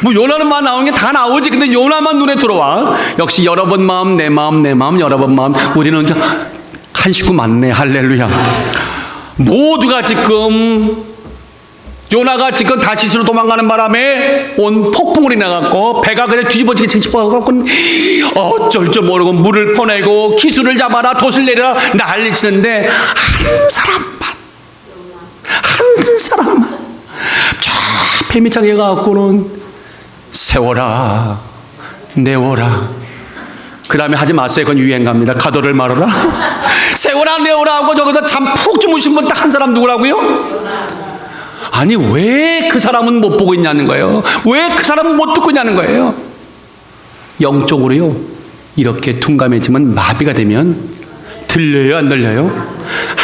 S1: 뭐 요나는만 나오는 게 다 나오지. 근데 요나만 눈에 들어와. 역시 여러분 마음, 내 마음, 내 마음, 여러분 마음. 우리는 한 식구 많네. 할렐루야. 모두가 지금 요나가 지금 다시스로 도망가는 바람에 온 폭풍우리 나갔고 배가 그냥 뒤집어지게 뒤집어갖고 어쩔 줄 모르고 물을 퍼내고 기술을 잡아라 돛을 내려라 난리치는데 한 사람만 저 배미창에 가갖고는 세워라 내워라. 그 다음에 하지 마세요. 그건 유행갑니다. 가도를 말아라. 세워라 내워라 하고 저기서 잠 푹 주무신 분 딱 한 사람 누구라고요? 아니 왜 그 사람은 못 보고 있냐는 거예요. 왜 그 사람은 못 듣고 있냐는 거예요. 영적으로요 이렇게 둔감해지면 마비가 되면 들려요 안 들려요?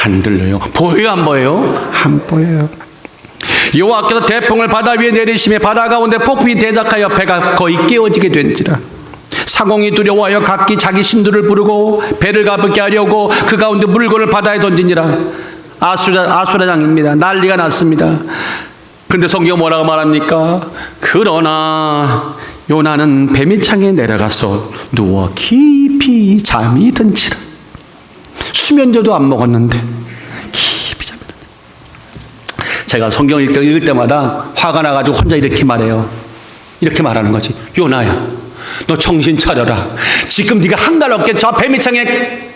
S1: 안 들려요. 보여요 안 보여요? 안 보여요. 여호와께서 대풍을 바다 위에 내리시며 바다 가운데 폭풍이 대작하여 배가 거의 깨어지게 된지라. 상공이 두려워하여 각기 자기 신들을 부르고 배를 가볍게 하려고 그 가운데 물건을 바다에 던지니라. 아수라장입니다. 난리가 났습니다. 근데 성경 뭐라고 말합니까? 그러나 요나는 배미창에 내려가서 누워 깊이 잠이 든지라. 수면제도 안 먹었는데 깊이 잠이 든지라. 제가 성경 읽을 때마다 화가 나가지고 혼자 이렇게 말해요. 이렇게 말하는 거지. 요나야 너 정신 차려라. 지금 네가 한가롭게 저 배미창에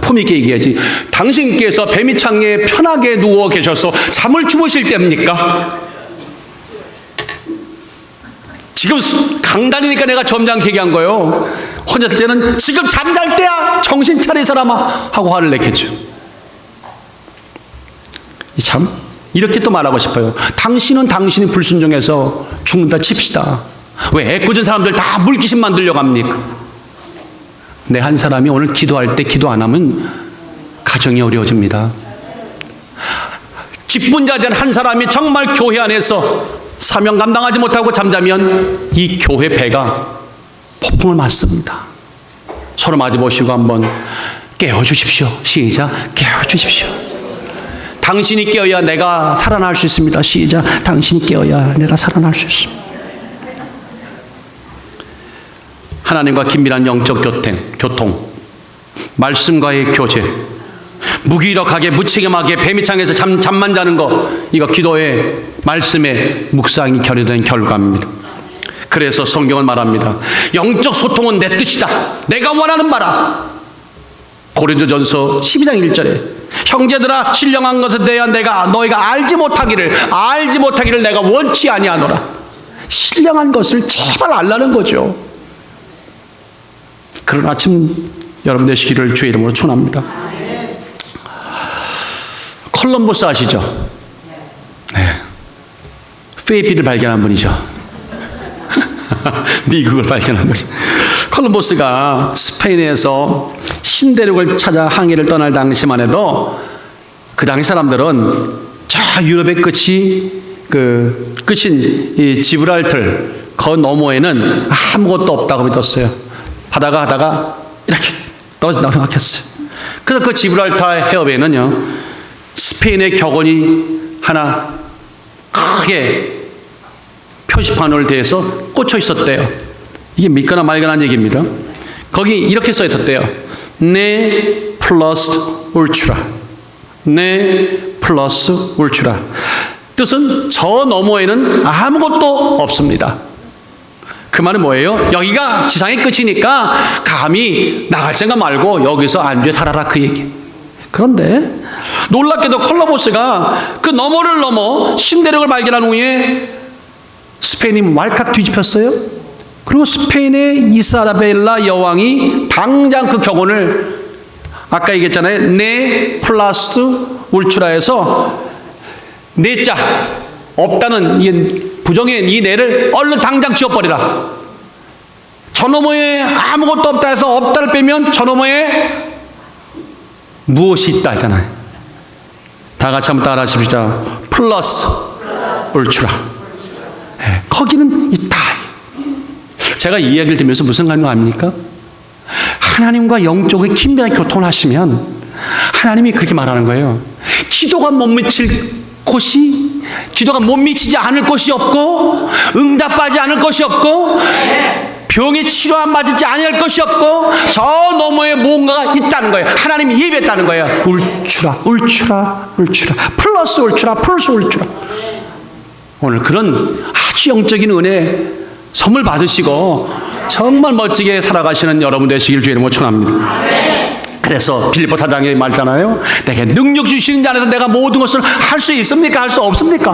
S1: 품있게 얘기해야지. 당신께서 배미창에 편하게 누워 계셔서 잠을 주무실 때입니까? 지금 강단이니까 내가 점잖게 얘기한 거예요. 혼자 있을 때는 지금 잠잘 때야 정신 차리 사람아 하고 화를 냈겠죠. 참 이렇게 또 말하고 싶어요. 당신은 당신이 불순종해서 죽는다 칩시다. 왜 애꿎은 사람들 다 물귀신 만들려고 합니까? 내 한 사람이 오늘 기도할 때 기도 안 하면 가정이 어려워집니다. 직분자된 한 사람이 정말 교회 안에서 사명 감당하지 못하고 잠자면 이 교회 배가 폭풍을 맞습니다. 서로 마주보시고 한번 깨워주십시오. 시작. 깨워주십시오. 당신이 깨어야 내가 살아날 수 있습니다. 시작. 당신이 깨어야 내가 살아날 수 있습니다. 하나님과 긴밀한 영적 교통, 말씀과의 교제, 무기력하게 무책임하게 배미창에서 잠만 자는 거, 이거 기도의 말씀의 묵상이 결여된 결과입니다. 그래서 성경은 말합니다. 영적 소통은 내 뜻이다. 내가 원하는 바라. 고린도전서 12장 1절에 형제들아 신령한 것에 대하여 너희가 알지 못하기를 내가 원치 아니하노라. 신령한 것을 제발 알라는 거죠. 그런 아침 여러분 되시기를 주의 이름으로 축원합니다. 콜럼버스 아시죠? 네. 페이피를 발견한 분이죠. 미국을 발견한 거죠. 콜럼버스가 스페인에서 신대륙을 찾아 항해를 떠날 당시만 해도 그 당시 사람들은 저 유럽의 끝인 이 지브랄털 그 너머에는 아무것도 없다고 믿었어요. 하다가 이렇게 떨어진다고 생각했어요. 그래서 그 지브랄터 해협에는요 스페인의 격언이 하나 크게 표시판을 대해서 꽂혀 있었대요. 이게 믿거나 말거나 얘기입니다. 거기 이렇게 써 있었대요. 네 플러스 울트라. 네 플러스 울트라. 뜻은 저 너머에는 아무것도 없습니다. 그 말은 뭐예요? 여기가 지상의 끝이니까 감히 나갈 생각 말고 여기서 안주해 살아라, 그 얘기. 그런데 놀랍게도 콜럼버스가 그 너머를 넘어 신대륙을 발견한 후에 스페인이 왈칵 뒤집혔어요. 그리고 스페인의 이사벨라 여왕이 당장 그 격언을 아까 얘기했잖아요. 네 플러스 울트라에서 네자 없다는 이 부정의 이 네를 얼른 당장 지워버리라. 저 너머에 아무것도 없다 해서 없다를 빼면 저 너머에 무엇이 있다 하잖아요. 다 같이 한번 따라 하십시다. 플러스 울트라. 네, 거기는 있다. 제가 이 이야기를 들으면서 무슨 감정 압니까? 하나님과 영적인 긴밀한 교통을 하시면 하나님이 그렇게 말하는 거예요. 기도가 못 미치지 않을 곳이 없고 응답하지 않을 것이 없고 병에 치료 안 받지 아니할 것이 없고 저 너머에 뭔가가 있다는 거예요. 하나님이 예배했다는 거예요. 울추라 플러스 울추라. 오늘 그런 아주 영적인 은혜 선물 받으시고 정말 멋지게 살아가시는 여러분 되시길 주의 이름으로 축원합니다. 그래서 빌립보 4장에 말잖아요. 내게 능력 주시는 자 안에서 내가 모든 것을 할 수 있습니까? 할 수 없습니까?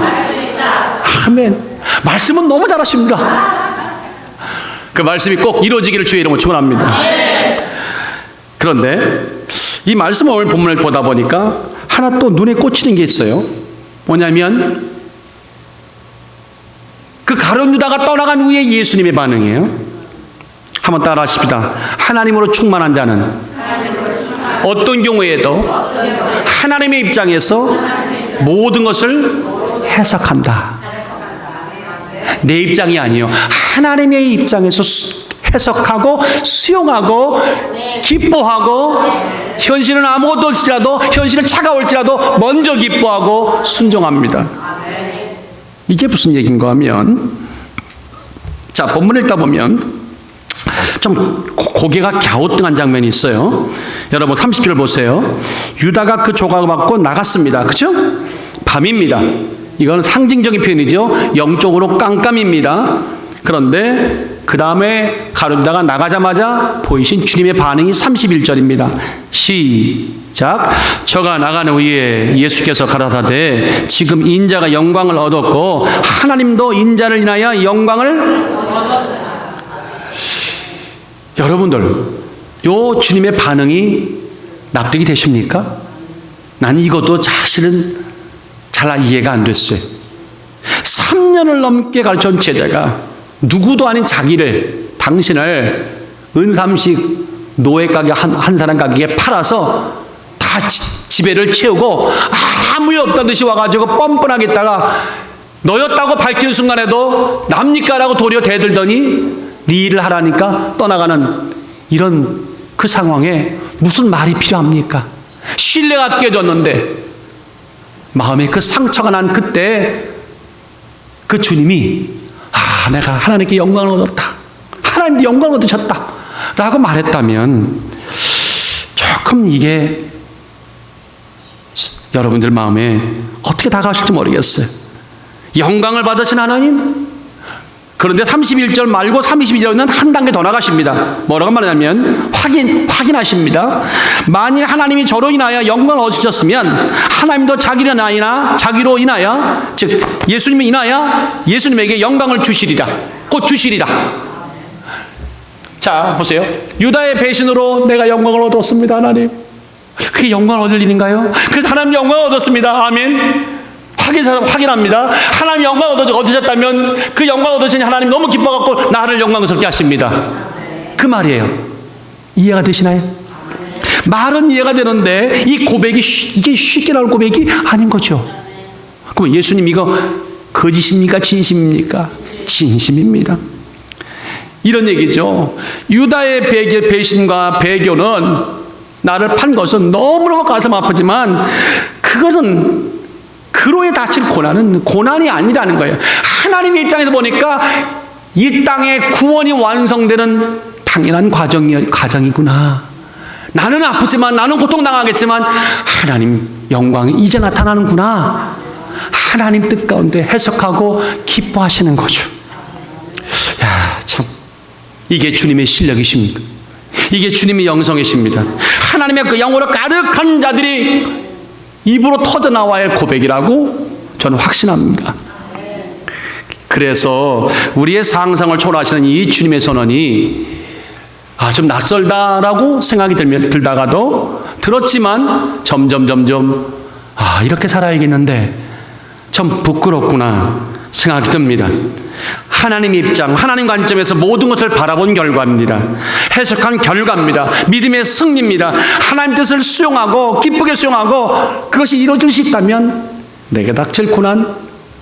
S1: 아멘. 말씀은 너무 잘하십니다. 그 말씀이 꼭 이루어지기를 주의 이름으로 축원합니다. 그런데 이 말씀을 오늘 본문을 보다 보니까 하나 또 눈에 꽂히는 게 있어요. 뭐냐면 그 가룟 유다가 떠나간 후에 예수님의 반응이에요. 한번 따라 하십시다. 하나님으로 충만한 자는 어떤 경우에도 하나님의 입장에서 모든 것을 해석한다. 내 입장이 아니에요. 하나님의 입장에서 해석하고 수용하고 기뻐하고 현실은 아무것도 없을지라도 현실은 차가울지라도 먼저 기뻐하고 순종합니다. 이게 무슨 얘기인가 하면 자 본문을 읽다 보면 좀 고개가 갸우뚱한 장면이 있어요. 여러분 30절 보세요. 유다가 그 조각을 받고 나갔습니다. 그렇죠? 밤입니다. 이건 상징적인 표현이죠. 영적으로 깜깜입니다. 그런데 그 다음에 가룟유다가 나가자마자 보이신 주님의 반응이 31절입니다. 시작. 저가 나가는 후에 예수께서 가라사대 지금 인자가 영광을 얻었고 하나님도 인자를 인하여 영광을 여러분들 요 주님의 반응이 납득이 되십니까? 난 이것도 사실은 잘 이해가 안 됐어요. 3년을 넘게 가르쳐온 제자가 누구도 아닌 당신을 은삼식 노예 가게 한 사람 가게에 팔아서 다 지배를 채우고 아무 일 없다는 듯이 와가지고 뻔뻔하게 있다가 너였다고 밝히는 순간에도 납니까라고 도리어 대들더니 네 일을 하라니까 떠나가는 이런 그 상황에 무슨 말이 필요합니까? 신뢰가 깨졌는데 마음에 그 상처가 난 그때 그 주님이 내가 하나님께 영광을 얻었다. 하나님도 영광을 얻으셨다. 라고 말했다면 조금 이게 여러분들 마음에 어떻게 다가오실지 모르겠어요. 영광을 받으신 하나님, 그런데 31절 말고 32절은 한 단계 더 나가십니다. 뭐라고 말하냐면 확인하십니다. 만일 하나님이 저로 인하여 영광을 얻으셨으면 하나님도 자기로 인하여 즉 예수님을 인하여 예수님에게 영광을 주시리라. 곧 주시리라. 자 보세요. 유다의 배신으로 내가 영광을 얻었습니다. 하나님. 그게 영광을 얻을 일인가요? 그래서 하나님 영광을 얻었습니다. 아멘. 확인합니다. 하나님 영광을 얻으셨다면 그 영광을 얻으신 하나님 너무 기뻐갖고 나를 영광스럽게 하십니다. 그 말이에요. 이해가 되시나요? 말은 이해가 되는데 이 고백이 이게 쉽게 나올 고백이 아닌 거죠. 그럼 예수님 이거 거짓입니까? 진심입니까? 진심입니다. 이런 얘기죠. 유다의 배신과 배교는 나를 판 것은 너무너무 가슴 아프지만 그것은 그로에 닥칠 고난은 고난이 아니라는 거예요. 하나님의 입장에서 보니까 이 땅의 구원이 완성되는 당연한 과정이구나. 나는 아프지만 나는 고통당하겠지만 하나님 영광이 이제 나타나는구나. 하나님 뜻 가운데 해석하고 기뻐하시는 거죠. 야, 참 이게 주님의 실력이십니다. 이게 주님의 영성이십니다. 하나님의 그 영으로 가득한 자들이 입으로 터져나와야 할 고백이라고 저는 확신합니다. 그래서 우리의 상상을 초월하시는 이 주님의 선언이 좀 낯설다라고 생각이 들다가도 들었지만 점점 이렇게 살아야겠는데 참 부끄럽구나 생각이 듭니다. 하나님 입장, 하나님 관점에서 모든 것을 바라본 결과입니다. 해석한 결과입니다. 믿음의 승리입니다. 하나님 뜻을 수용하고 기쁘게 수용하고 그것이 이루어질 수 있다면 내게 닥칠 고난,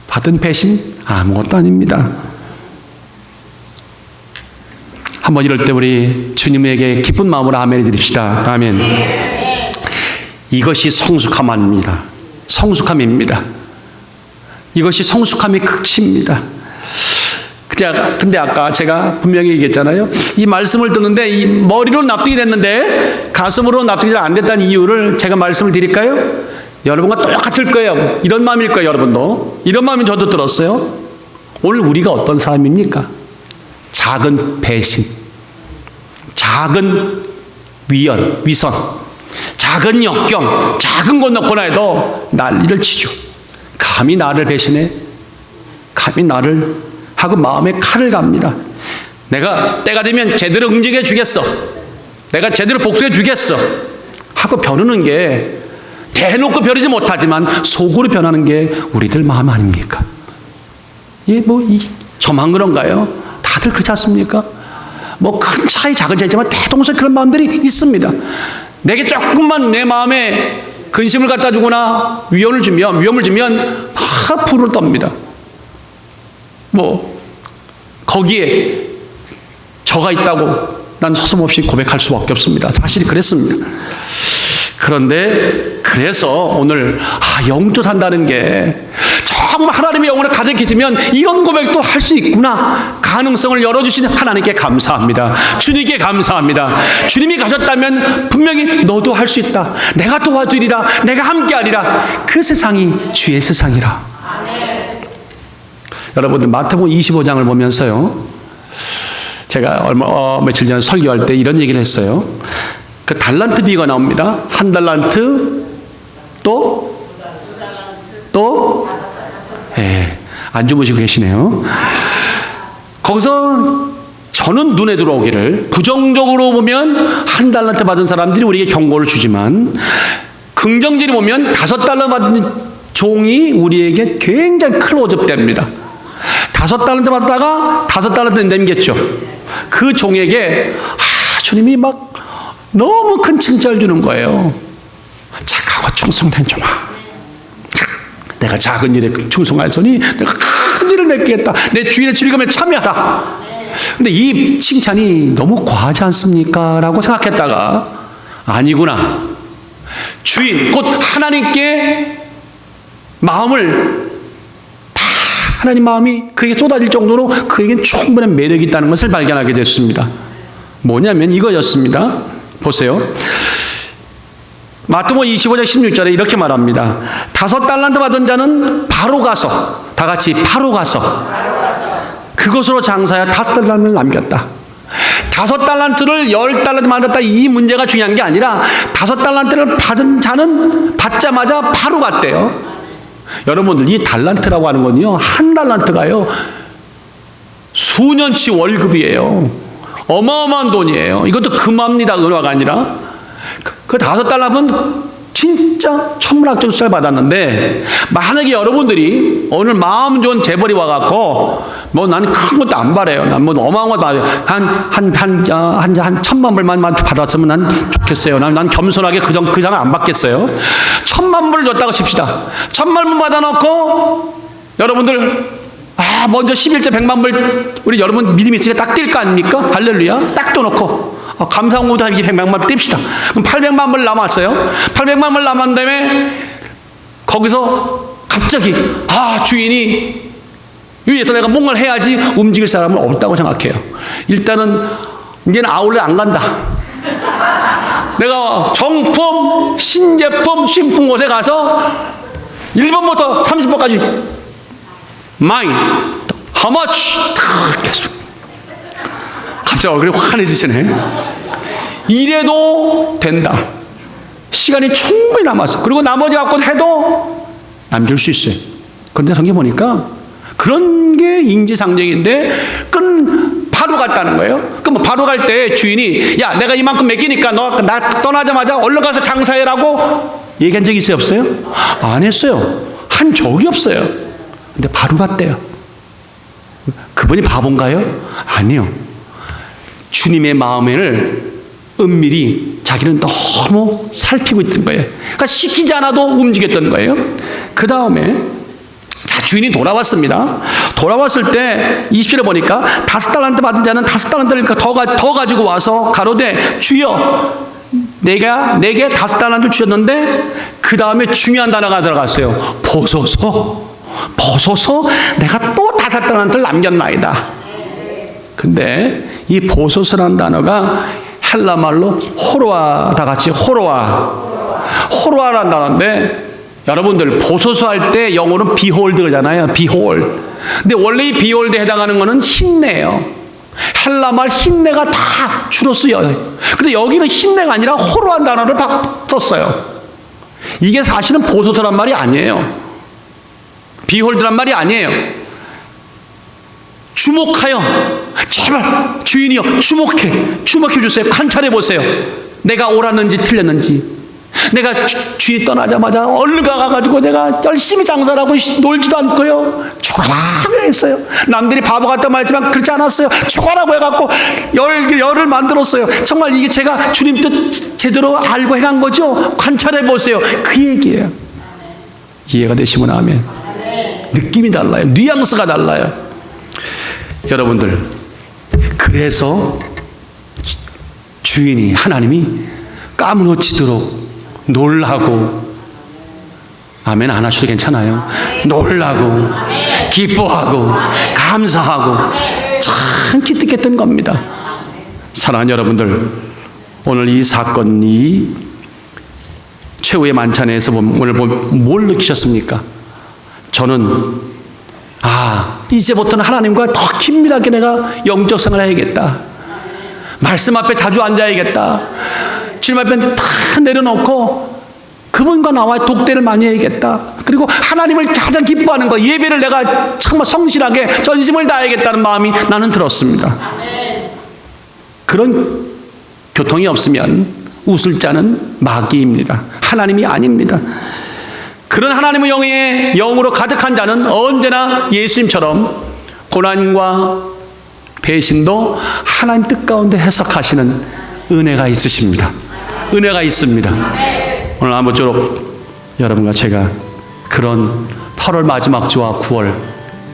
S1: 받은 배신 아무것도 아닙니다. 한번 이럴 때 우리 주님에게 기쁜 마음으로 아멘을 드립시다. 아멘. 이것이 성숙함입니다. 성숙함입니다. 이것이 성숙함의 극치입니다. 근데 아까 제가 분명히 얘기했잖아요. 이 말씀을 듣는데 이 머리로 납득이 됐는데 가슴으로 납득이 안 됐다는 이유를 제가 말씀을 드릴까요? 여러분과 똑같을 거예요. 이런 마음일 거예요. 여러분도. 이런 마음이 저도 들었어요. 오늘 우리가 어떤 사람입니까? 작은 배신, 작은 위선, 작은 역경, 작은 것 넣거나 해도 난리를 치죠. 감히 나를 배신해? 감히 나를 하고 마음에 칼을 갑니다. 내가 때가 되면 제대로 응징해 주겠어. 내가 제대로 복수해 주겠어. 하고 벼르는 게 대놓고 벼르지 못하지만 속으로 변하는 게 우리들 마음 아닙니까? 저만 그런가요? 다들 그렇지 않습니까? 큰 차이 작은 차이지만 대동소이 그런 마음들이 있습니다. 내게 조금만 내 마음에 근심을 갖다 주거나 위험을 주면 막 불을 떱니다. 거기에 저가 있다고 난 서슴없이 고백할 수밖에 없습니다. 사실이 그랬습니다. 그런데 그래서 오늘 영조 산다는 게 정말 하나님의 영으로 가득해지면 이런 고백도 할 수 있구나. 가능성을 열어주신 하나님께 감사합니다. 주님께 감사합니다. 주님이 가셨다면 분명히 너도 할 수 있다. 내가 도와주리라. 내가 함께하리라. 그 세상이 주의 세상이라. 여러분들 마태복음 25장을 보면서요. 제가 며칠 전에 설교할 때 이런 얘기를 했어요. 그 달란트 비유가 나옵니다. 한 달란트 안 주무시고 계시네요. 거기서 저는 눈에 들어오기를 부정적으로 보면 한 달란트 받은 사람들이 우리에게 경고를 주지만 긍정적으로 보면 5달러 받은 종이 우리에게 굉장히 클로즈업됩니다. 5달란트 받다가 5달란트 남겼죠. 그 종에게 주님이 막 너무 큰 칭찬을 주는 거예요. 착하고 충성된 종아, 내가 작은 일에 충성하였으니 내가 큰 일을 맺겠다. 내 주인의 즐거움에 참여하라. 근데 이 칭찬이 너무 과하지 않습니까? 라고 생각했다가 아니구나. 주인 곧 하나님께 마음을 하나님 마음이 그에게 쏟아질 정도로 그에겐 충분한 매력이 있다는 것을 발견하게 됐습니다. 뭐냐면 이거였습니다. 보세요. 마태복음 25장 16절에 이렇게 말합니다. 5달란트 받은 자는 바로 가서, 다 같이 바로 가서 그것으로 장사하여 5달란트를 남겼다. 5달란트를 10달란트 만들었다. 이 문제가 중요한 게 아니라 5달란트를 받은 자는 받자마자 바로 갔대요. 여러분들, 이 달란트라고 하는 건요, 한 달란트가요 수년치 월급이에요. 어마어마한 돈이에요. 이것도 금화입니다. 은화가 아니라. 그 5달러면 진짜 천문학적 수사를 받았는데, 만약에 여러분들이 오늘 마음 좋은 재벌이 와갖고 뭐 나는 큰 것도 안 바래요. 난 뭐 어마어마한 거 바래요. 한 1,000만 불만 받았으면 난 좋겠어요. 난 겸손하게 그 장 안 받겠어요. 1,000만 불을 줬다고 칩시다. 1,000만 불 받아놓고 여러분들 먼저 11조 100만 불 우리 여러분 믿음이 있으니까 딱 뛸 거 아닙니까? 할렐루야. 딱 떠놓고 감사원고도 100만 불 띱시다. 그럼 800만 불 남았어요. 800만 불 남은 다음에 거기서 갑자기 주인이 위에서 내가 뭔가를 해야지 움직일 사람은 없다고 생각해요. 일단은 이제는 아울렛 안 간다. 내가 정품, 신제품, 신품 곳에 가서 1번부터 30번까지 마인, how much? 갑자기 얼굴이 환해지시네. 이래도 된다. 시간이 충분히 남았어. 그리고 나머지 갖고 해도 남길 수 있어요. 그런데 성경 보니까 그런 게 인지상정인데 바로 갔다는 거예요. 그럼 바로 갈 때 주인이 야 내가 이만큼 맡기니까 너 나 떠나자마자 얼른 가서 장사해라고 얘기한 적이 있어요? 없어요? 안 했어요. 한 적이 없어요. 근데 바로 갔대요. 그분이 바본가요? 아니요. 주님의 마음을 은밀히 자기는 너무 살피고 있던 거예요. 그러니까 시키지 않아도 움직였던 거예요. 그 다음에 주인이 돌아왔습니다. 돌아왔을 때 20절에 보니까 5달란트 받은 자는 5달란트를 더 가지고 와서 가로되 주여 내게 5달란트 주셨는데 그 다음에 중요한 단어가 들어갔어요. 보소서 내가 또 5달란트를 남겼나이다. 근데 이 보소서라는 단어가 헬라 말로 호로아, 다 같이 호로아라는 단어인데 여러분들 보소서 할 때 영어로는 behold잖아요. behold. 근데 원래 이 behold에 해당하는 거는 흰내예요. 헬라 말 흰내가 다 주로 쓰여요. 근데 여기는 흰내가 아니라 호로한 단어를 썼어요. 이게 사실은 보소서란 말이 아니에요. behold란 말이 아니에요. 주목하여, 제발 주인이여 주목해 주세요. 관찰해 보세요. 내가 옳았는지 틀렸는지. 내가 주인 떠나자마자 얼른 가가지고 내가 열심히 장사를 하고 놀지도 않고요. 죽어라고 했어요. 남들이 바보 같다 말했지만 그렇지 않았어요. 죽어라고 해갖고 열을 만들었어요. 정말 이게 제가 주님 뜻 제대로 알고 해간 거죠. 관찰해 보세요. 그 얘기예요. 이해가 되시면 아멘. 느낌이 달라요. 뉘앙스가 달라요. 여러분들, 그래서 주인이 하나님이 까무러치도록 놀라고, 아멘 안 하셔도 괜찮아요. 놀라고 기뻐하고 감사하고 참 기특했던 겁니다. 사랑하는 여러분들, 오늘 이 사건이 최후의 만찬에서 오늘 뭘 느끼셨습니까? 저는 이제부터는 하나님과 더 긴밀하게 내가 영적 생활을 해야겠다. 말씀 앞에 자주 앉아야겠다. 주님 앞에 다 내려놓고 그분과 나와 독대를 많이 해야겠다. 그리고 하나님을 가장 기뻐하는 거, 예배를 내가 정말 성실하게 전심을 다해야겠다는 마음이 나는 들었습니다. 그런 교통이 없으면 웃을 자는 마귀입니다. 하나님이 아닙니다. 그런 하나님의 영으로 가득한 자는 언제나 예수님처럼 고난과 배신도 하나님 뜻 가운데 해석하시는 은혜가 있으십니다. 은혜가 있습니다. 오늘 아무쪼록 여러분과 제가 그런 8월 마지막 주와 9월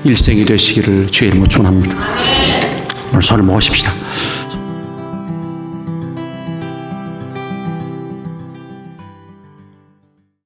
S1: 일생이 되시기를 주의 이름으로 축원합니다. 오늘 손을 모으십시다.